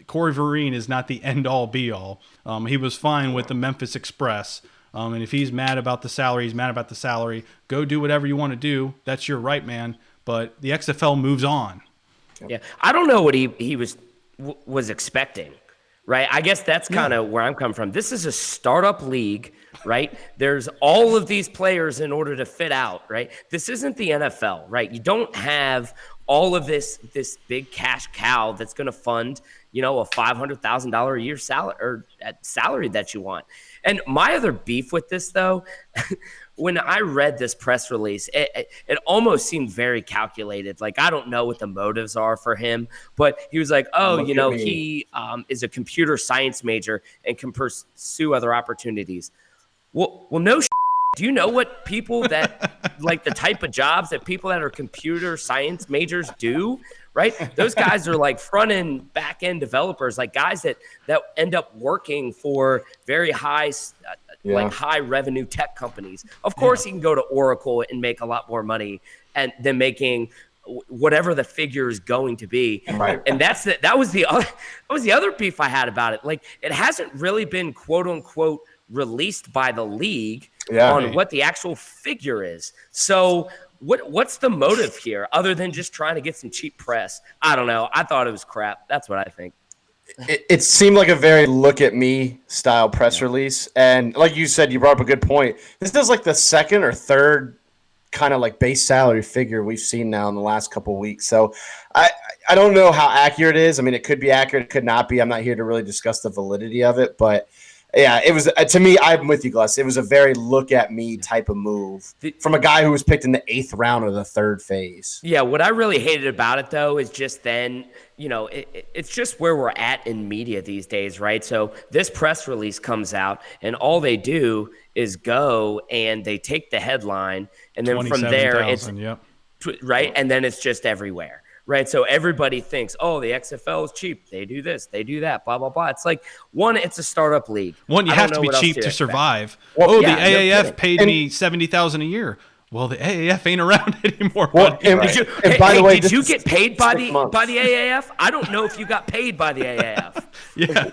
Corey Vereen is not the end-all, be-all. He was fine with the Memphis Express. And if he's mad about the salary, he's mad about the salary. Go do whatever you want to do. That's your right, man. But the XFL moves on. Yeah, I don't know what he was expecting, right? I guess that's kind of where I'm coming from. This is a startup league, right? There's all of these players in order to fit out, right? This isn't the NFL, right? You don't have all of this big cash cow that's going to fund, a $500,000 a year salary that you want. And my other beef with this, though, when I read this press release, it almost seemed very calculated. Like, I don't know what the motives are for him, but he was like, he is a computer science major and can pursue other opportunities. Well, no. Do you know what people that like the type of jobs that people that are computer science majors do? Right? Those guys are like front end, back end developers, like guys that end up working for very high revenue tech companies. Of course, he can go to Oracle and make a lot more money than making whatever the figure is going to be. Right. And that was the other beef I had about it. Like, it hasn't really been quote unquote released by the league on what the actual figure is. So what's the motive here other than just trying to get some cheap press? I don't know. I thought it was crap. That's what I think. It seemed like a very look at me style press release. And like you said, you brought up a good point. This is like the second or third kind of like base salary figure we've seen now in the last couple of weeks. So I don't know how accurate it is. I mean, it could be accurate. It could not be. I'm not here to really discuss the validity of it, but yeah, it was, to me, I'm with you, Gus. It was a very look at me type of move from a guy who was picked in the 8th round of the 3rd phase. Yeah, what I really hated about it, though, is just then, it's just where we're at in media these days, right? So this press release comes out, and all they do is go and they take the headline, and then from there, it's right, and then it's just everywhere. Right, so everybody thinks, the XFL is cheap. They do this, they do that, blah, blah, blah. It's like, one, it's a startup league. One, you have to be cheap to survive. Well, the AAF paid me $70,000 a year. Well, the AAF ain't around anymore. Well, did you get paid by the AAF? I don't know if you got paid by the AAF. Yeah.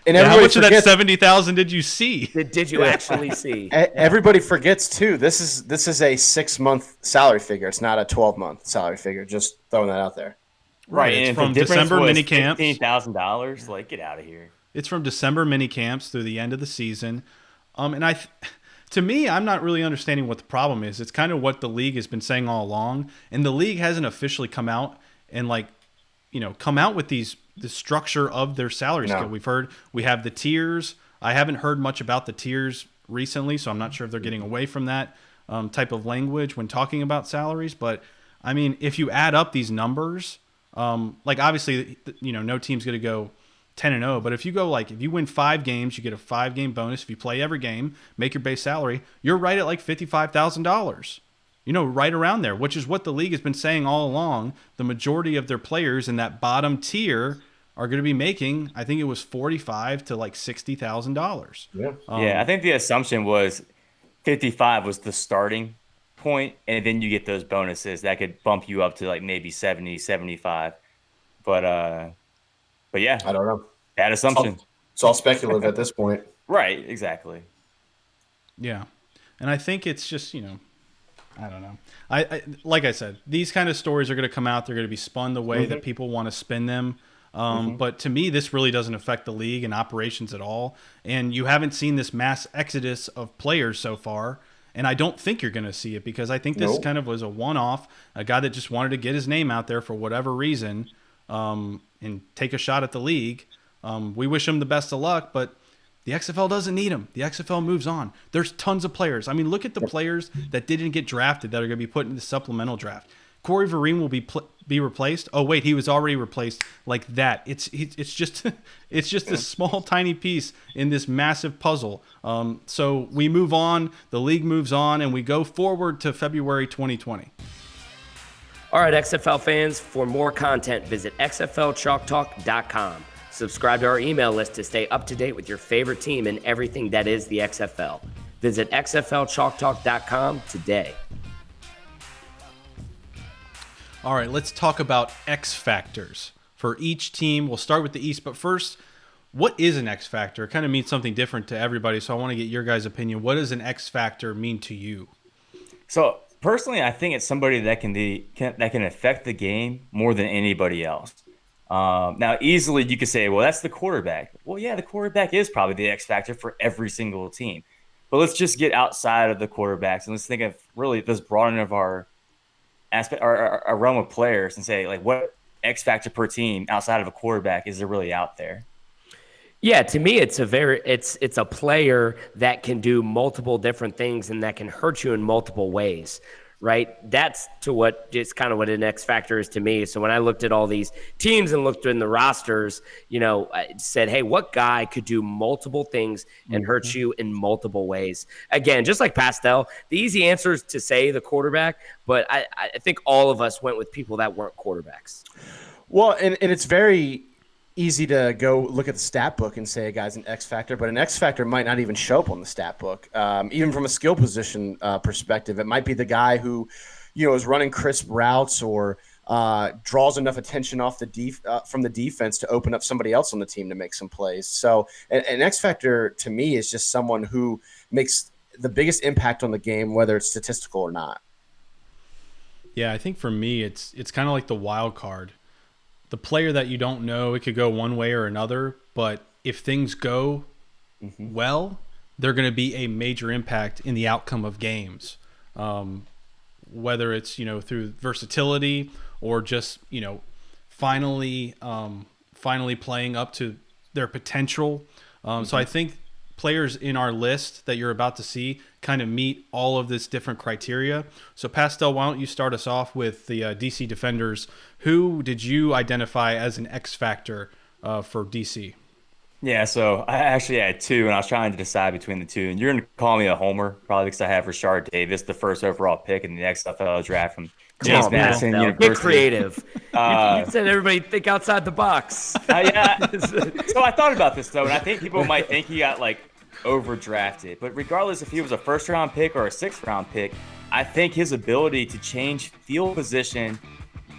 And how much of that $70,000 did you see? Did you actually see? Everybody forgets too. This is a 6-month salary figure. It's not a 12-month salary figure. Just throwing that out there. Right. It's from December mini camps. $15,000. Like, get out of here. It's from December mini camps through the end of the season. And to me, I'm not really understanding what the problem is. It's kind of what the league has been saying all along, and the league hasn't officially come out and like come out with the structure of their salary scale. We have the tiers. I haven't heard much about the tiers recently, so I'm not sure if they're getting away from that type of language when talking about salaries. But I mean, if you add up these numbers, like obviously, no team's going to go 10-0, but if you win 5 games, you get a 5-game bonus. If you play every game, make your base salary, you're right at like $55,000. Right around there, which is what the league has been saying all along. The majority of their players in that bottom tier are going to be making, I think it was $45,000 to like $60,000. Yeah. I think the assumption was 55 was the starting point, and then you get those bonuses that could bump you up to like maybe 70, 75. But yeah, I don't know. Bad assumption. It's all speculative at this point. Right, exactly. Yeah. And I think it's just, I don't know. I like I said, these kind of stories are going to come out. They're going to be spun the way that people want to spin them. But to me, this really doesn't affect the league and operations at all. And you haven't seen this mass exodus of players so far. And I don't think you're going to see it, because I think this kind of was a one-off, a guy that just wanted to get his name out there for whatever reason, and take a shot at the league. We wish him the best of luck, but the XFL doesn't need him. The XFL moves on. There's tons of players. I mean, look at the players that didn't get drafted that are going to be put in the supplemental draft. Corey Vereen will be replaced. Oh wait, he was already replaced like that. It's just this small tiny piece in this massive puzzle. So we move on. The league moves on, and we go forward to February 2020. All right, XFL fans, for more content, visit xflchalktalk.com. Subscribe to our email list to stay up to date with your favorite team and everything that is the XFL. Visit xflchalktalk.com today. All right, let's talk about X factors for each team. We'll start with the East, but first, what is an X factor? It kind of means something different to everybody, so I want to get your guys' opinion. What does an X factor mean to you? So personally, I think it's somebody that can affect the game more than anybody else. Now, easily you could say, well, that's the quarterback. Well, yeah, the quarterback is probably the X factor for every single team. But let's just get outside of the quarterbacks and let's think of really this broadening of our aspect, our realm of players, and say, like, what X factor per team outside of a quarterback is there really out there? Yeah, to me, it's a player that can do multiple different things and that can hurt you in multiple ways, right? That's kind of what an X factor is to me. So when I looked at all these teams and looked in the rosters, I said, hey, what guy could do multiple things and hurt you in multiple ways? Again, just like Pastel, the easy answer is to say the quarterback, but I think all of us went with people that weren't quarterbacks. Well, and it's very easy to go look at the stat book and say a guy's an X factor, but an X factor might not even show up on the stat book. Even from a skill position perspective, it might be the guy who, is running crisp routes or draws enough attention off from the defense to open up somebody else on the team to make some plays. So an X factor to me is just someone who makes the biggest impact on the game, whether it's statistical or not. Yeah, I think for me, it's kind of like the wild card. The player that you don't know, it could go one way or another, but if things go well, they're going to be a major impact in the outcome of games. Whether it's, through versatility or just, finally playing up to their potential. So I think players in our list that you're about to see kind of meet all of this different criteria. So Pastel, why don't you start us off with the DC Defenders? Who did you identify as an X factor for DC? Yeah, so I actually had 2, and I was trying to decide between the 2. And you're going to call me a homer, probably because I have Rashard Davis, the first overall pick in the XFL draft from James Madison University. Get creative. You said everybody think outside the box. Yeah. So I thought about this, though, and I think people might think he got, overdrafted. But regardless if he was a first-round pick or a sixth-round pick, I think his ability to change field position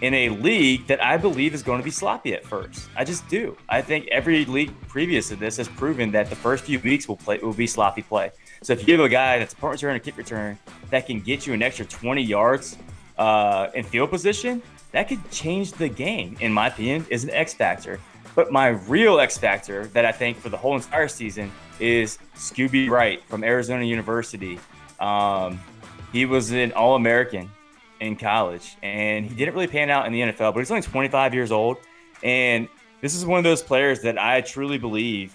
in a league that I believe is going to be sloppy at first. I just do. I think every league previous to this has proven that the first few weeks will be sloppy play. So if you give a guy that's a punt return or kick return that can get you an extra 20 yards in field position, that could change the game, in my opinion, is an X factor. But my real X factor that I think for the whole entire season is Scooby Wright from Arizona University. He was an All-American in college, and he didn't really pan out in the NFL, but he's only 25 years old, And this is one of those players that I truly believe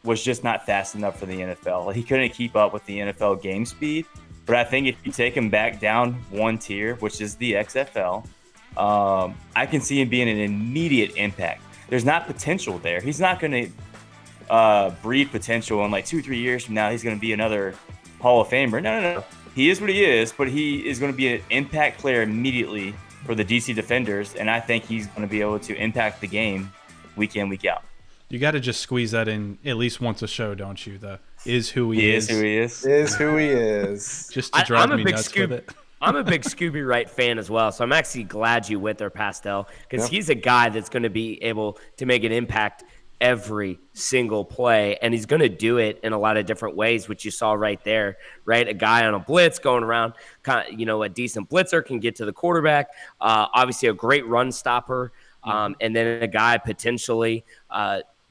was just not fast enough for the NFL. Like, he couldn't keep up with the NFL game speed. But I think if you take him back down one tier, which is the XFL, I can see him being an immediate impact. There's not potential there. He's not going to breed potential in like 2-3 years from now. He's going to be another Hall of Famer. No. He is what he is, but he is going to be an impact player immediately for the DC Defenders, and I think he's going to be able to impact the game week in, week out. You got to just squeeze that in at least once a show, don't you? The is who he is. Is who he is. Just to drive me nuts with it. I'm a big Scooby Wright fan as well, so I'm actually glad you went there, Pastel, because he's a guy that's going to be able to make an impact every single play, and he's going to do it in a lot of different ways, which you saw right there, right? A guy on a blitz going around, a decent blitzer can get to the quarterback, obviously a great run stopper, and then a guy potentially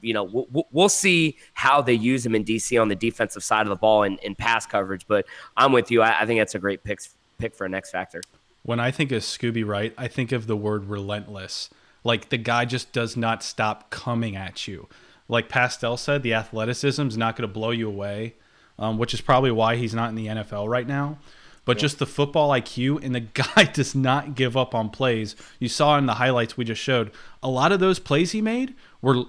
we'll see how they use him in DC on the defensive side of the ball in pass coverage, but I'm with you. I think that's a great pick for an X Factor. When I think of Scooby Wright, I think of the word relentless. Like, the guy just does not stop coming at you. Like Pastel said, the athleticism is not going to blow you away, which is probably why he's not in the NFL right now. But just the football IQ, and the guy does not give up on plays. You saw in the highlights we just showed, a lot of those plays he made were,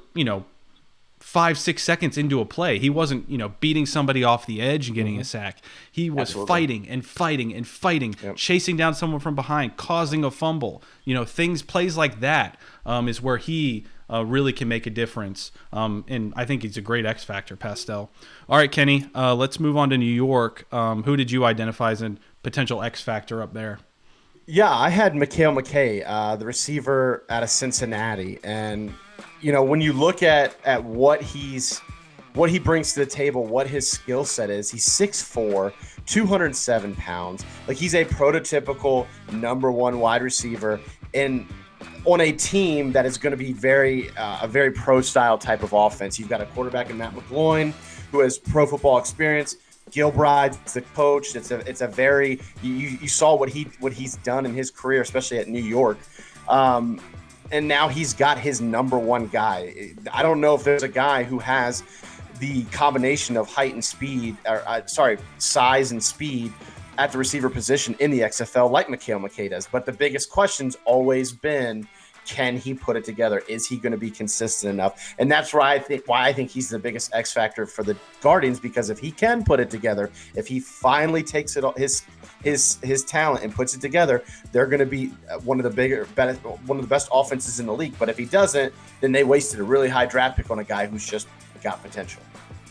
5-6 seconds into a play. He wasn't, beating somebody off the edge and getting a sack. He was fighting and fighting and fighting, chasing down someone from behind, causing a fumble. Plays like that is where he really can make a difference. And I think he's a great X Factor, Pastel. All right, Kenny, let's move on to New York. Who did you identify as a potential X Factor up there? Yeah, I had Mikhail McKay, the receiver out of Cincinnati. And when you look at what he brings to the table, what his skill set is, he's 6'4", 207 pounds. Like, he's a prototypical number one wide receiver and on a team that is going to be a very pro style type of offense. You've got a quarterback in Matt McGloin who has pro football experience. Gilbride's the coach. It's a very you saw what he's done in his career, especially at New York. And now he's got his number one guy. I don't know if there's a guy who has the combination of height and speed, size and speed at the receiver position in the XFL like Mikhail McKay does. But the biggest question's always been, can he put it together? Is he going to be consistent enough? And that's why I think he's the biggest X factor for the Guardians, because if he can put it together, if he finally takes it his talent and puts it together, they're going to be one of the best offenses in the league. But if he doesn't, then they wasted a really high draft pick on a guy who's just got potential.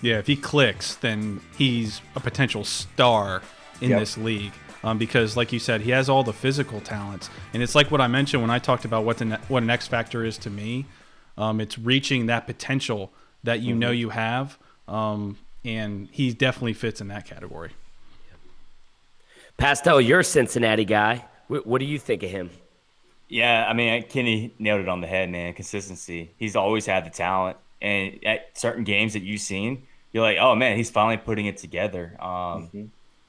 Yeah, if he clicks, then he's a potential star in this league. Because, like you said, he has all the physical talents. And it's like what I mentioned when I talked about what an X factor is to me. It's reaching that potential that you know you have. And he definitely fits in that category. Pastel, you're a Cincinnati guy. What do you think of him? Yeah, I mean, Kenny nailed it on the head, man. Consistency. He's always had the talent. And at certain games that you've seen, you're like, oh, man, he's finally putting it together.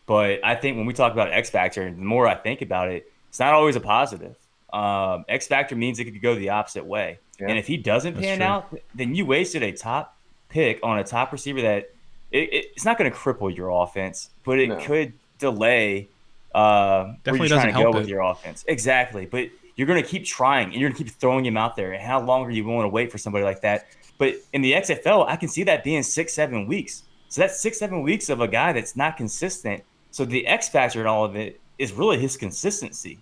But I think when we talk about X Factor, the more I think about it, it's not always a positive. X Factor means it could go the opposite way. Yeah. And if he doesn't pan out, then you wasted a top pick on a top receiver that it's not going to cripple your offense, but it could delay where you're trying to go with your offense. Exactly. But you're going to keep trying, and you're going to keep throwing him out there. And how long are you willing to wait for somebody like that? But in the XFL, I can see that being 6-7 weeks. So that's 6-7 weeks of a guy that's not consistent. So the X factor in all of it is really his consistency,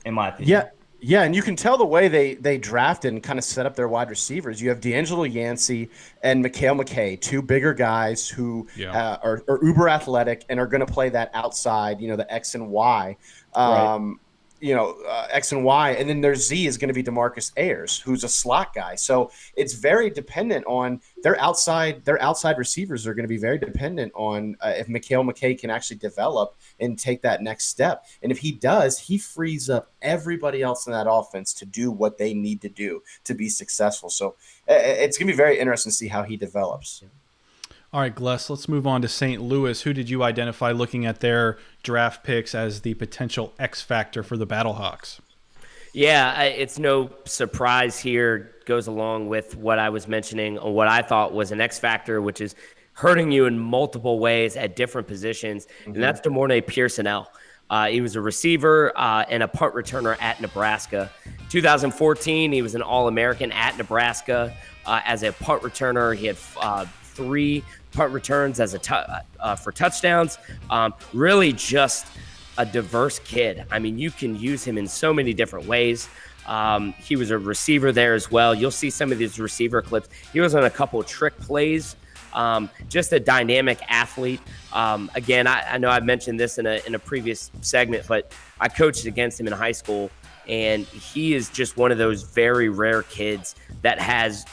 in my opinion. Yeah, and you can tell the way they drafted and kind of set up their wide receivers. You have D'Angelo Yancey and Mikhail McKay, two bigger guys who are uber athletic and are going to play that outside, the X and Y. X and Y, and then their Z is going to be DeMarcus Ayers, who's a slot guy. So it's very dependent on their outside receivers are going to be very dependent on if Mikhail McKay can actually develop and take that next step. And if he does, he frees up everybody else in that offense to do what they need to do to be successful. So it's going to be very interesting to see how he develops. All right, Gless, let's move on to St. Louis. Who did you identify looking at their draft picks as the potential X factor for the Battlehawks? Yeah, it's no surprise here. Goes along with what I was mentioning on what I thought was an X factor, which is hurting you in multiple ways at different positions, and that's Pierson-el. He was a receiver and a punt returner at Nebraska. 2014, he was an All-American at Nebraska as a punt returner. He had 3 punt returns as for touchdowns. Really just a diverse kid. I mean, you can use him in so many different ways. He was a receiver there as well. You'll see some of these receiver clips. He was on a couple of trick plays. Just a dynamic athlete. Again, I know I mentioned this in a previous segment, but I coached against him in high school, and he is just one of those very rare kids that has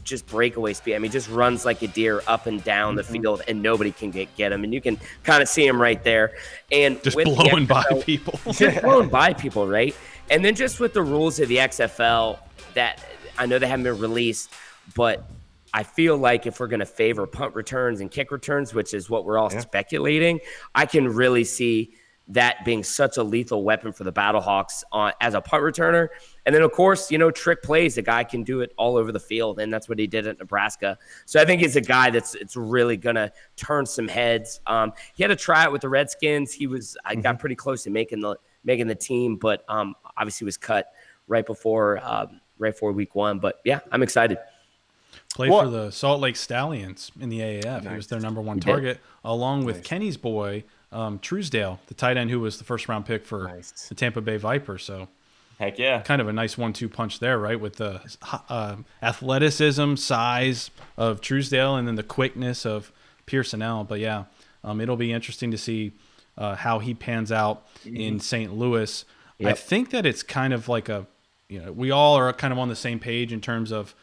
just breakaway speed. I mean, just runs like a deer up and down the field, and nobody can get him. And you can kind of see him right there. And just blowing by people. Just blowing by people, right? And then just with the rules of the XFL, that I know they haven't been released, but I feel like if we're going to favor punt returns and kick returns, which is what we're all speculating, I can really see that being such a lethal weapon for the Battlehawks as a punt returner. And then, of course, trick plays. The guy can do it all over the field, and that's what he did at Nebraska. So I think he's a guy it's really going to turn some heads. He had a tryout with the Redskins. I got pretty close to making the team, but obviously was cut right before week 1. But, yeah, I'm excited. Played for the Salt Lake Stallions in the AAF. Nice. He was their number 1 target, along with Kenny's boy, Truesdale, the tight end who was the first-round pick for the Tampa Bay Vipers. So, heck yeah. Kind of a nice 1-2 punch there, right? With the athleticism, size of Truesdale, and then the quickness of Pierson-el. But, yeah, it'll be interesting to see how he pans out in St. Louis. Yep. I think that it's kind of like we all are kind of on the same page in terms of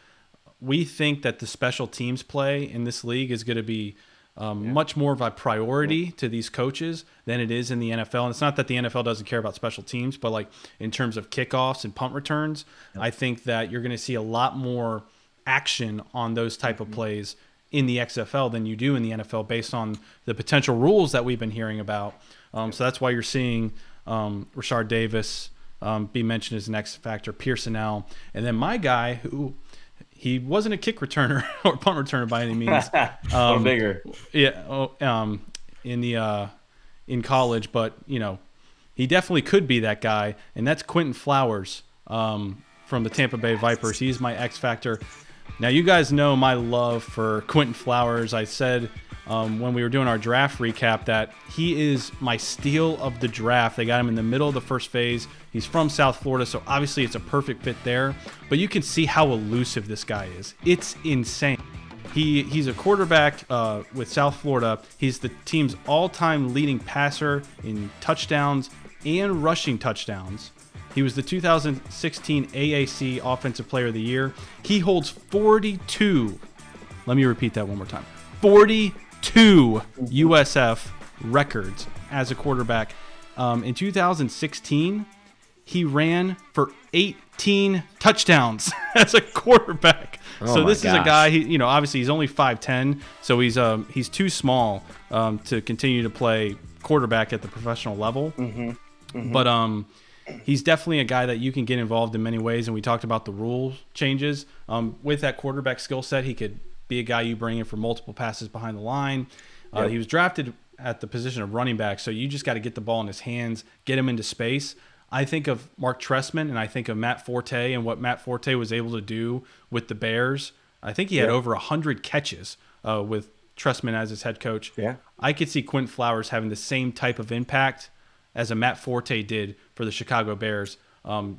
we think that the special teams play in this league is going to be much more of a priority to these coaches than it is in the NFL. And it's not that the NFL doesn't care about special teams, but like in terms of kickoffs and punt returns, I think that you're going to see a lot more action on those type of plays in the XFL than you do in the NFL based on the potential rules that we've been hearing about. So that's why you're seeing Rashard Davis be mentioned as an X factor, Pierson-el, and then my guy who he wasn't a kick returner or punt returner by any means. Bigger. Yeah. In college, but he definitely could be that guy, and that's Quentin Flowers from the Tampa Bay Vipers. He's my X factor. Now, you guys know my love for Quentin Flowers. I said when we were doing our draft recap that he is my steal of the draft. They got him in the middle of the first phase. He's from South Florida, so obviously it's a perfect fit there. But you can see how elusive this guy is. It's insane. He's a quarterback with South Florida. He's the team's all-time leading passer in touchdowns and rushing touchdowns. He was the 2016 AAC Offensive Player of the Year. He holds 42. Let me repeat that one more time. 42 USF records as a quarterback. In 2016, he ran for 18 touchdowns as a quarterback. So this is a guy, obviously he's only 5'10", so he's too small to continue to play quarterback at the professional level. But he's definitely a guy that you can get involved in many ways, and we talked about the rule changes. With that quarterback skill set, he could be a guy you bring in for multiple passes behind the line. He was drafted at the position of running back, so you just got to get the ball in his hands, get him into space. I think of Mark Trestman, and I think of Matt Forte and what Matt Forte was able to do with the Bears. I think he had over 100 catches with Trestman as his head coach. Yeah, I could see Quentin Flowers having the same type of impact as a Matt Forte did for the Chicago Bears,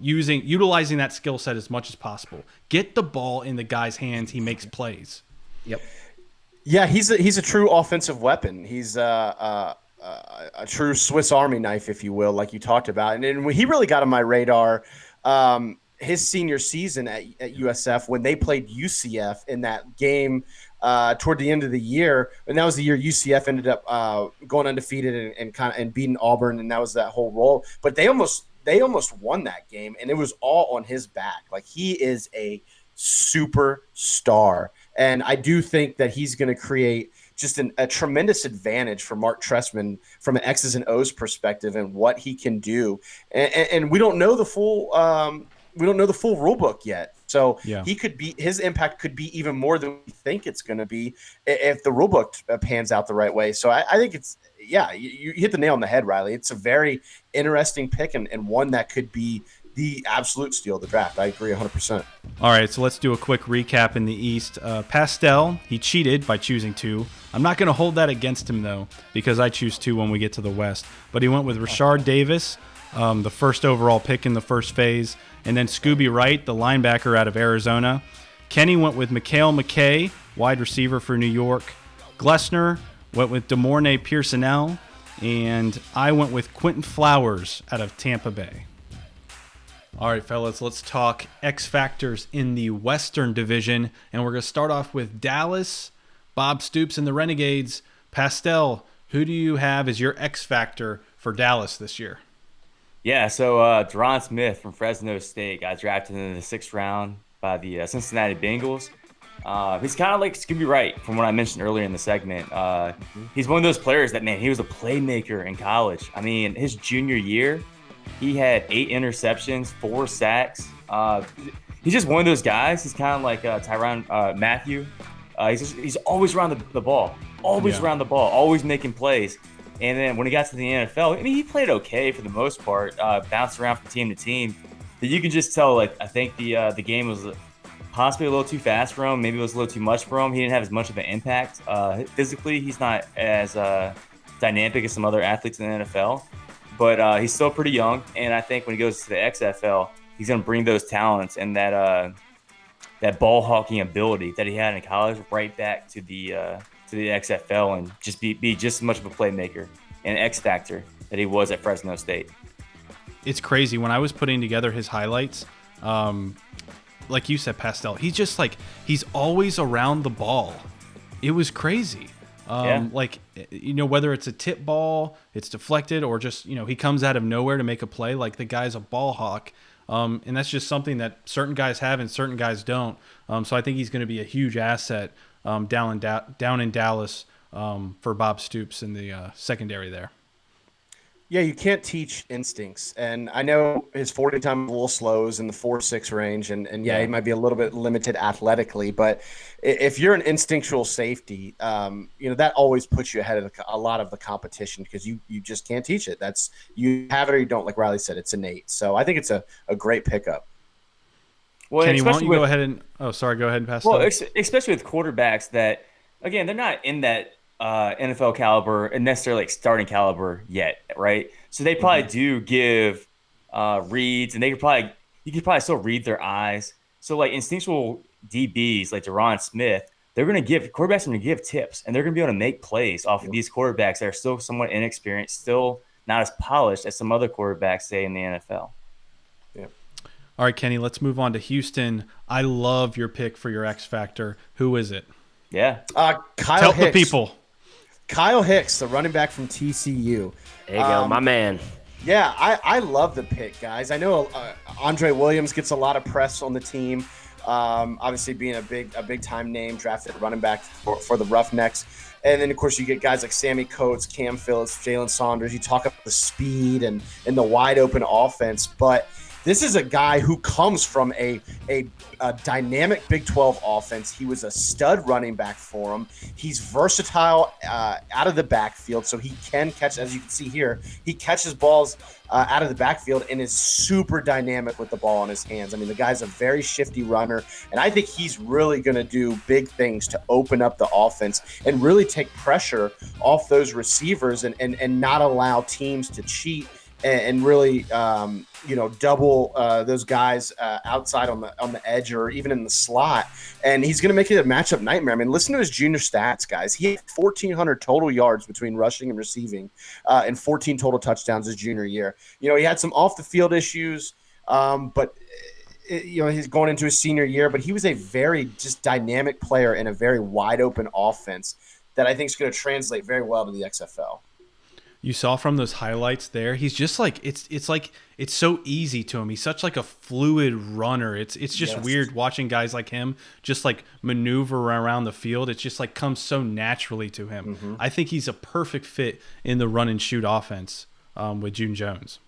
utilizing that skill set as much as possible. Get the ball in the guy's hands. He makes plays. Yep. Yeah, he's a true offensive weapon. He's a true Swiss Army knife, if you will, like you talked about. And he really got on my radar his senior season at USF when they played UCF in that game toward the end of the year. And that was the year UCF ended up going undefeated and beating Auburn, and that was that whole role. But they almost won that game, and it was all on his back. Like, he is a superstar. And I do think that he's going to create just a tremendous advantage for Mark Trestman from an X's and O's perspective and what he can do. And we don't know the full rule book yet. So his impact could be even more than we think it's going to be if the rule book pans out the right way. So I think you hit the nail on the head, Riley. It's a very interesting pick and one that could be the absolute steal of the draft. I agree 100%. All right, so let's do a quick recap in the East. Pastel, he cheated by choosing 2. I'm not going to hold that against him, though, because I choose 2 when we get to the West. But he went with Rashard Davis, the first overall pick in the first phase, and then Scooby Wright, the linebacker out of Arizona. Kenny went with Mikhail McKay, wide receiver for New York. Glessner went with DeMornay Pierson-el, and I went with Quentin Flowers out of Tampa Bay. All right, fellas, let's talk X Factors in the Western Division, and we're going to start off with Dallas, Bob Stoops and the Renegades. Pastel, who do you have as your X Factor for Dallas this year? Yeah, so Deron Smith from Fresno State got drafted in the 6th round by the Cincinnati Bengals. He's kind of like Scooby Wright from what I mentioned earlier in the segment. He's one of those players that, man, he was a playmaker in college. I mean, his junior year, he had 8 interceptions, 4 sacks. He's just one of those guys. He's kind of like Tyrann Mathieu. He's always around the ball, around the ball, always making plays. And then when he got to the NFL, I mean, he played okay for the most part, bounced around from team to team. But you can just tell, like, I think the game was possibly a little too fast for him. Maybe it was a little too much for him. He didn't have as much of an impact. Physically, he's not as dynamic as some other athletes in the NFL. But he's still pretty young, and I think when he goes to the XFL, he's going to bring those talents and that ball hawking ability that he had in college right back to the XFL and just be just as much of a playmaker and X factor that he was at Fresno State. It's crazy. When I was putting together his highlights, like you said, Pastel, he's always around the ball. It was crazy. Like, whether it's a tip ball, it's deflected, or just, he comes out of nowhere to make a play. Like, the guy's a ball hawk. And that's just something that certain guys have and certain guys don't. So I think he's going to be a huge asset down in Dallas for Bob Stoops in the secondary there. Yeah, you can't teach instincts. And I know his 40 time a little slow is in the 4.6 range. And he might be a little bit limited athletically. But if you're an instinctual safety, that always puts you ahead of a lot of the competition because you just can't teach it. You have it or you don't. Like Riley said, it's innate. So I think it's a great pickup. Well, Kenny, why don't you go ahead and – go ahead and pass it. Well, especially with quarterbacks that, again, they're not in that – NFL caliber and necessarily like starting caliber yet, right? So they probably do give reads, and you could probably still read their eyes. So like instinctual DBs like Deron Smith, quarterbacks are going to give tips, and they're going to be able to make plays off of these quarterbacks that are still somewhat inexperienced, still not as polished as some other quarterbacks say in the NFL. Yeah. All right, Kenny, let's move on to Houston. I love your pick for your X Factor. Who is it? Yeah. Kyle Hicks. The people. Kyle Hicks, the running back from TCU. There you go, my man. Yeah, I love the pick, guys. I know Andre Williams gets a lot of press on the team. Obviously, being a big time name, drafted running back for the Roughnecks. And then, of course, you get guys like Sammy Coates, Cam Phillips, Jalen Saunders. You talk about the speed and the wide open offense. But this is a guy who comes from a dynamic Big 12 offense. He was a stud running back for him. He's versatile out of the backfield, so he can catch, as you can see here, he catches balls out of the backfield and is super dynamic with the ball in his hands. I mean, the guy's a very shifty runner, and I think he's really going to do big things to open up the offense and really take pressure off those receivers and not allow teams to cheat and really, double those guys outside on the edge or even in the slot. And he's going to make it a matchup nightmare. I mean, listen to his junior stats, guys. He had 1,400 total yards between rushing and receiving and 14 total touchdowns his junior year. He had some off-the-field issues, but he's going into his senior year. But he was a very just dynamic player in a very wide-open offense that I think is going to translate very well to the XFL. You saw from those highlights there, he's just like it's so easy to him. He's such like a fluid runner. It's just weird watching guys like him just like maneuver around the field. It's just like comes so naturally to him. Mm-hmm. I think he's a perfect fit in the run and shoot offense with June Jones.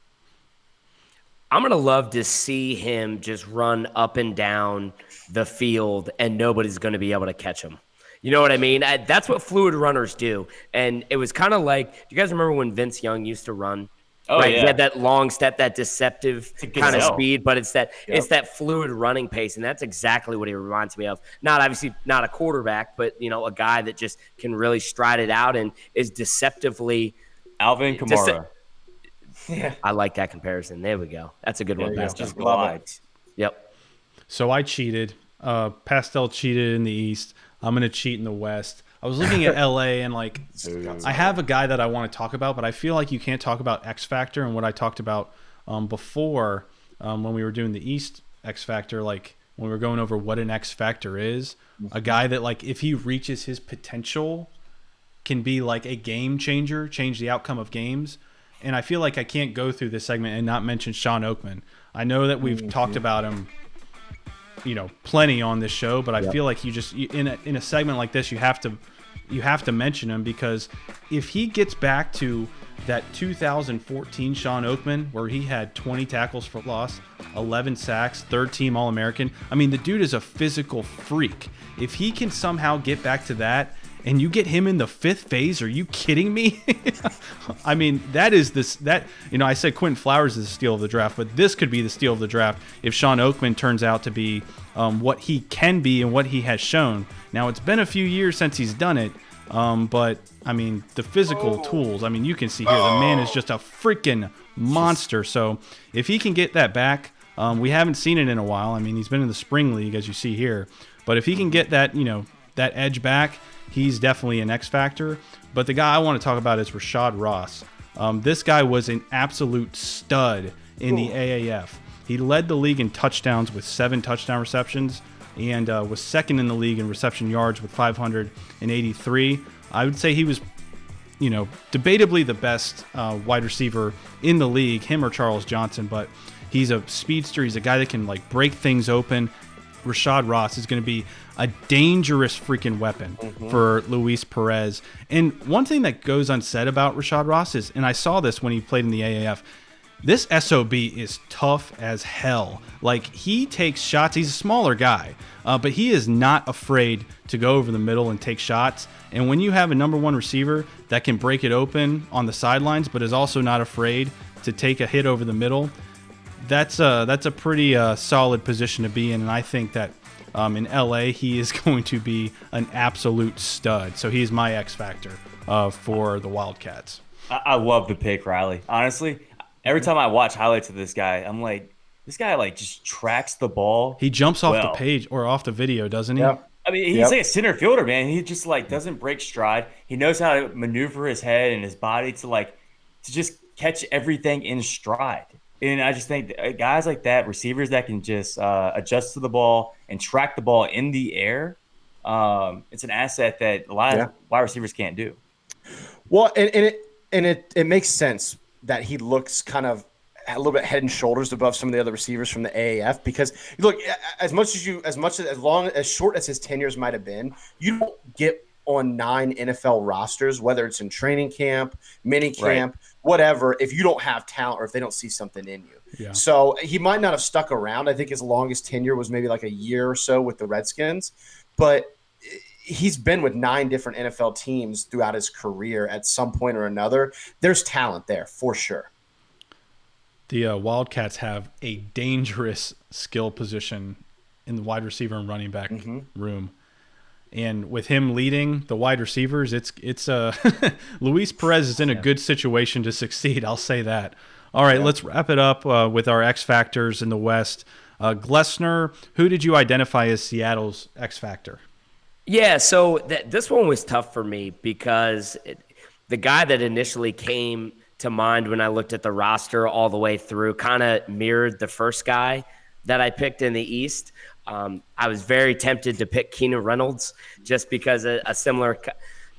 I'm going to love to see him just run up and down the field and nobody's going to be able to catch him. You know what I mean? That's what fluid runners do. And it was kind of like, do you guys remember when Vince Young used to run? Oh, right? yeah. He had that long step, that deceptive kind of speed, but it's that fluid running pace. And that's exactly what he reminds me of. Obviously not a quarterback, but, a guy that just can really stride it out and is deceptively. Alvin Kamara. Yeah. I like that comparison. There we go. That's a good one. That's just glides. Yep. So I cheated. Pastel cheated in the East. I'm going to cheat in the West. I was looking at LA and like I have a guy that I want to talk about, but I feel like you can't talk about X Factor and what I talked about before when we were doing the East X Factor, like when we were going over what an X Factor is. A guy that like if he reaches his potential can be like a game changer, change the outcome of games. And I feel like I can't go through this segment and not mention Sean Oakman. I know that we've talked about him plenty on this show, but I feel like in a segment like this you have to mention him, because if he gets back to that 2014 Sean Oakman where he had 20 tackles for loss, 11 sacks, third team All-American, I mean the dude is a physical freak. If he can somehow get back to that and you get him in the fifth phase, are you kidding me? I mean, I said Quentin Flowers is the steal of the draft, but this could be the steal of the draft if Sean Oakman turns out to be what he can be and what he has shown. Now, it's been a few years since he's done it, but, I mean, the physical tools, I mean, you can see here, the man is just a freaking monster. So if he can get that back, we haven't seen it in a while. I mean, he's been in the spring league, as you see here. But if he can get that, that edge back, he's definitely an X factor. But the guy I want to talk about is Rashad Ross. This guy was an absolute stud in the AAF. He led the league in touchdowns with 7 touchdown receptions and was second in the league in reception yards with 583. I would say he was, debatably the best wide receiver in the league, him or Charles Johnson. But he's a speedster. He's a guy that can like break things open. Rashad Ross is going to be a dangerous freaking weapon for Luis Perez. And one thing that goes unsaid about Rashad Ross is, and I saw this when he played in the AAF, this SOB is tough as hell. Like, he takes shots. He's a smaller guy, but he is not afraid to go over the middle and take shots. And when you have a number one receiver that can break it open on the sidelines, but is also not afraid to take a hit over the middle, that's a pretty solid position to be in. And I think that in LA, he is going to be an absolute stud. So he's my X factor for the Wildcats. I love the pick, Riley. Honestly, every time I watch highlights of this guy, I'm like, this guy like just tracks the ball. He jumps off the page or off the video, doesn't he? Yeah. I mean, he's like a center fielder, man. He just like doesn't break stride. He knows how to maneuver his head and his body to just catch everything in stride. And I just think that guys like that, receivers that can just adjust to the ball and track the ball in the air, it's an asset that a lot of wide receivers can't do. Well, and it makes sense that he looks kind of a little bit head and shoulders above some of the other receivers from the AAF, because look, as short as his tenures might have been, you don't get on 9 NFL rosters, whether it's in training camp, mini camp, whatever, if you don't have talent or if they don't see something in you. Yeah. So he might not have stuck around. I think his longest tenure was maybe like a year or so with the Redskins, but he's been with 9 different NFL teams throughout his career at some point or another. There's talent there for sure. The Wildcats have a dangerous skill position in the wide receiver and running back room. And with him leading the wide receivers, it's Luis Perez is in a good situation to succeed. I'll say that. All right, let's wrap it up with our X Factors in the West. Glessner, who did you identify as Seattle's X Factor? Yeah, so this one was tough for me because the guy that initially came to mind when I looked at the roster all the way through kind of mirrored the first guy that I picked in the East. I was very tempted to pick Keenan Reynolds just because a similar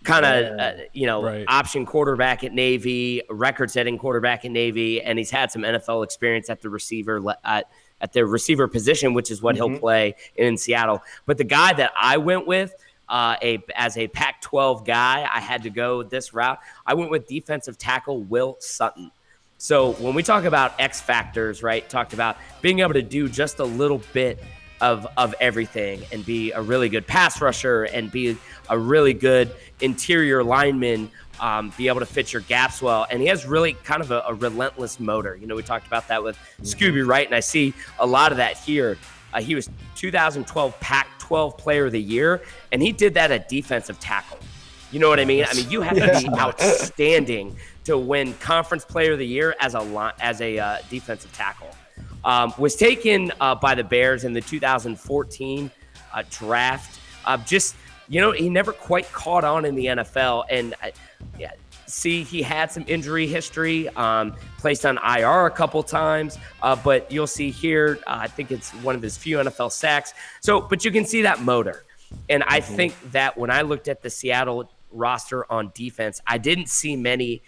kind of, option quarterback at Navy, record-setting quarterback at Navy, and he's had some NFL experience at the receiver at the receiver position, which is what he'll play in Seattle. But the guy that I went with, as a Pac-12 guy, I had to go this route. I went with defensive tackle Will Sutton. So when we talk about X factors, right, talked about being able to do just a little bit of everything and be a really good pass rusher and be a really good interior lineman, be able to fit your gaps well. And he has really kind of a relentless motor. We talked about that with Scooby Wright, and I see a lot of that here. He was 2012 Pac-12 Player of the Year, and he did that at defensive tackle. You know what I mean? I mean, you have to be outstanding to win Conference Player of the Year as a defensive tackle. Was taken by the Bears in the 2014 draft. He never quite caught on in the NFL. And he had some injury history, placed on IR a couple times. But you'll see here, I think it's one of his few NFL sacks. But you can see that motor. And I think that when I looked at the Seattle roster on defense, I didn't see many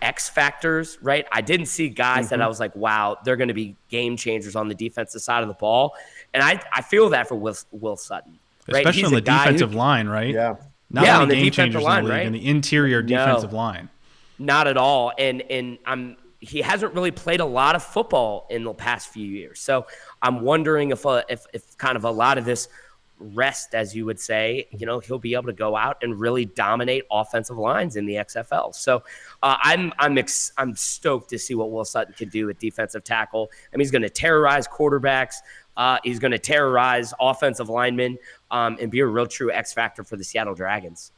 X factors, right? I didn't see guys that I was like, wow, they're going to be game changers on the defensive side of the ball. And I feel that for Will Sutton. Right? Especially on the defensive line, right? Yeah. Not on the game defensive changers line, in the league, right? in the interior defensive line. Not at all. And he hasn't really played a lot of football in the past few years. So I'm wondering if kind of a lot of this rest, as you would say, he'll be able to go out and really dominate offensive lines in the XFL. So I'm stoked to see what Will Sutton can do at defensive tackle. I mean, he's going to terrorize quarterbacks. He's going to terrorize offensive linemen and be a real true X factor for the Seattle Dragons.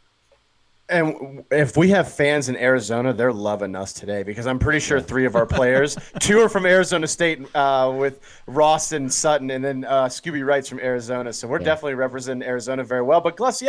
And if we have fans in Arizona, they're loving us today because I'm pretty sure 3 of our players, 2 are from Arizona State with Ross and Sutton, and then Scooby Wright's from Arizona. So we're definitely representing Arizona very well. But Gus,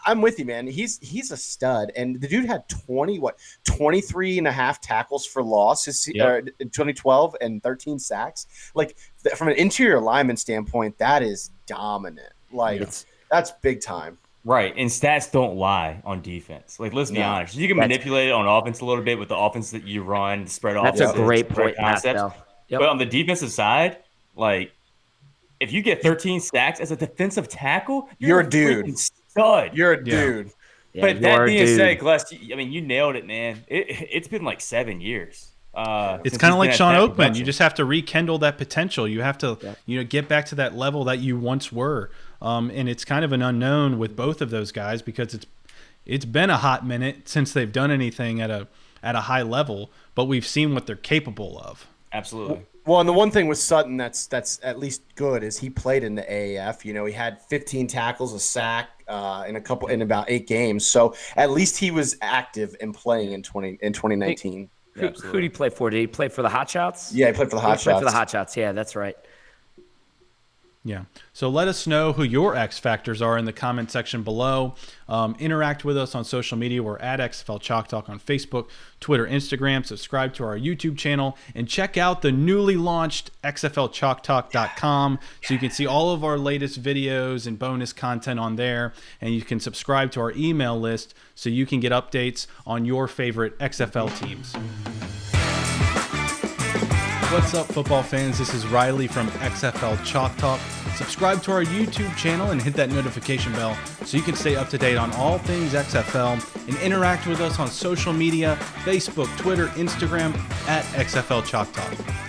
I'm with you, man. He's a stud, and the dude had 23 and a half tackles for loss in 2012 and 13 sacks. Like from an interior lineman standpoint, that is dominant. That's big time. Right, and stats don't lie on defense. Like, let's be honest. You can manipulate it on offense a little bit with the offense that you run, spread offense. That's a great point, concepts. But on the defensive side, like, if you get 13 sacks as a defensive tackle, you're a dude. Stud. You're a dude. Yeah, but that being said, Gless, I mean, you nailed it, man. It's been like 7 years. It's kind of like Sean Oakman. You just have to rekindle that potential. You have to, get back to that level that you once were. And it's kind of an unknown with both of those guys because it's been a hot minute since they've done anything at a high level, but we've seen what they're capable of. Absolutely. Well, and the one thing with Sutton that's at least good is he played in the AAF. He had 15 tackles, a sack in about 8 games. So at least he was active and playing in 2019. Who did he play for? Did he play for the Hotshots? Yeah, he played for the Hotshots. Played for the Hotshots. Yeah, that's right. Yeah. So let us know who your X factors are in the comment section below. Interact with us on social media. We're at XFL Chalk Talk on Facebook, Twitter, Instagram. Subscribe to our YouTube channel and check out the newly launched XFLChalkTalk.com so you can see all of our latest videos and bonus content on there. And you can subscribe to our email list so you can get updates on your favorite XFL teams. What's up, football fans? This is Riley from XFL Chalk Talk. Subscribe to our YouTube channel and hit that notification bell so you can stay up to date on all things XFL and interact with us on social media, Facebook, Twitter, Instagram at XFL Chalk Talk.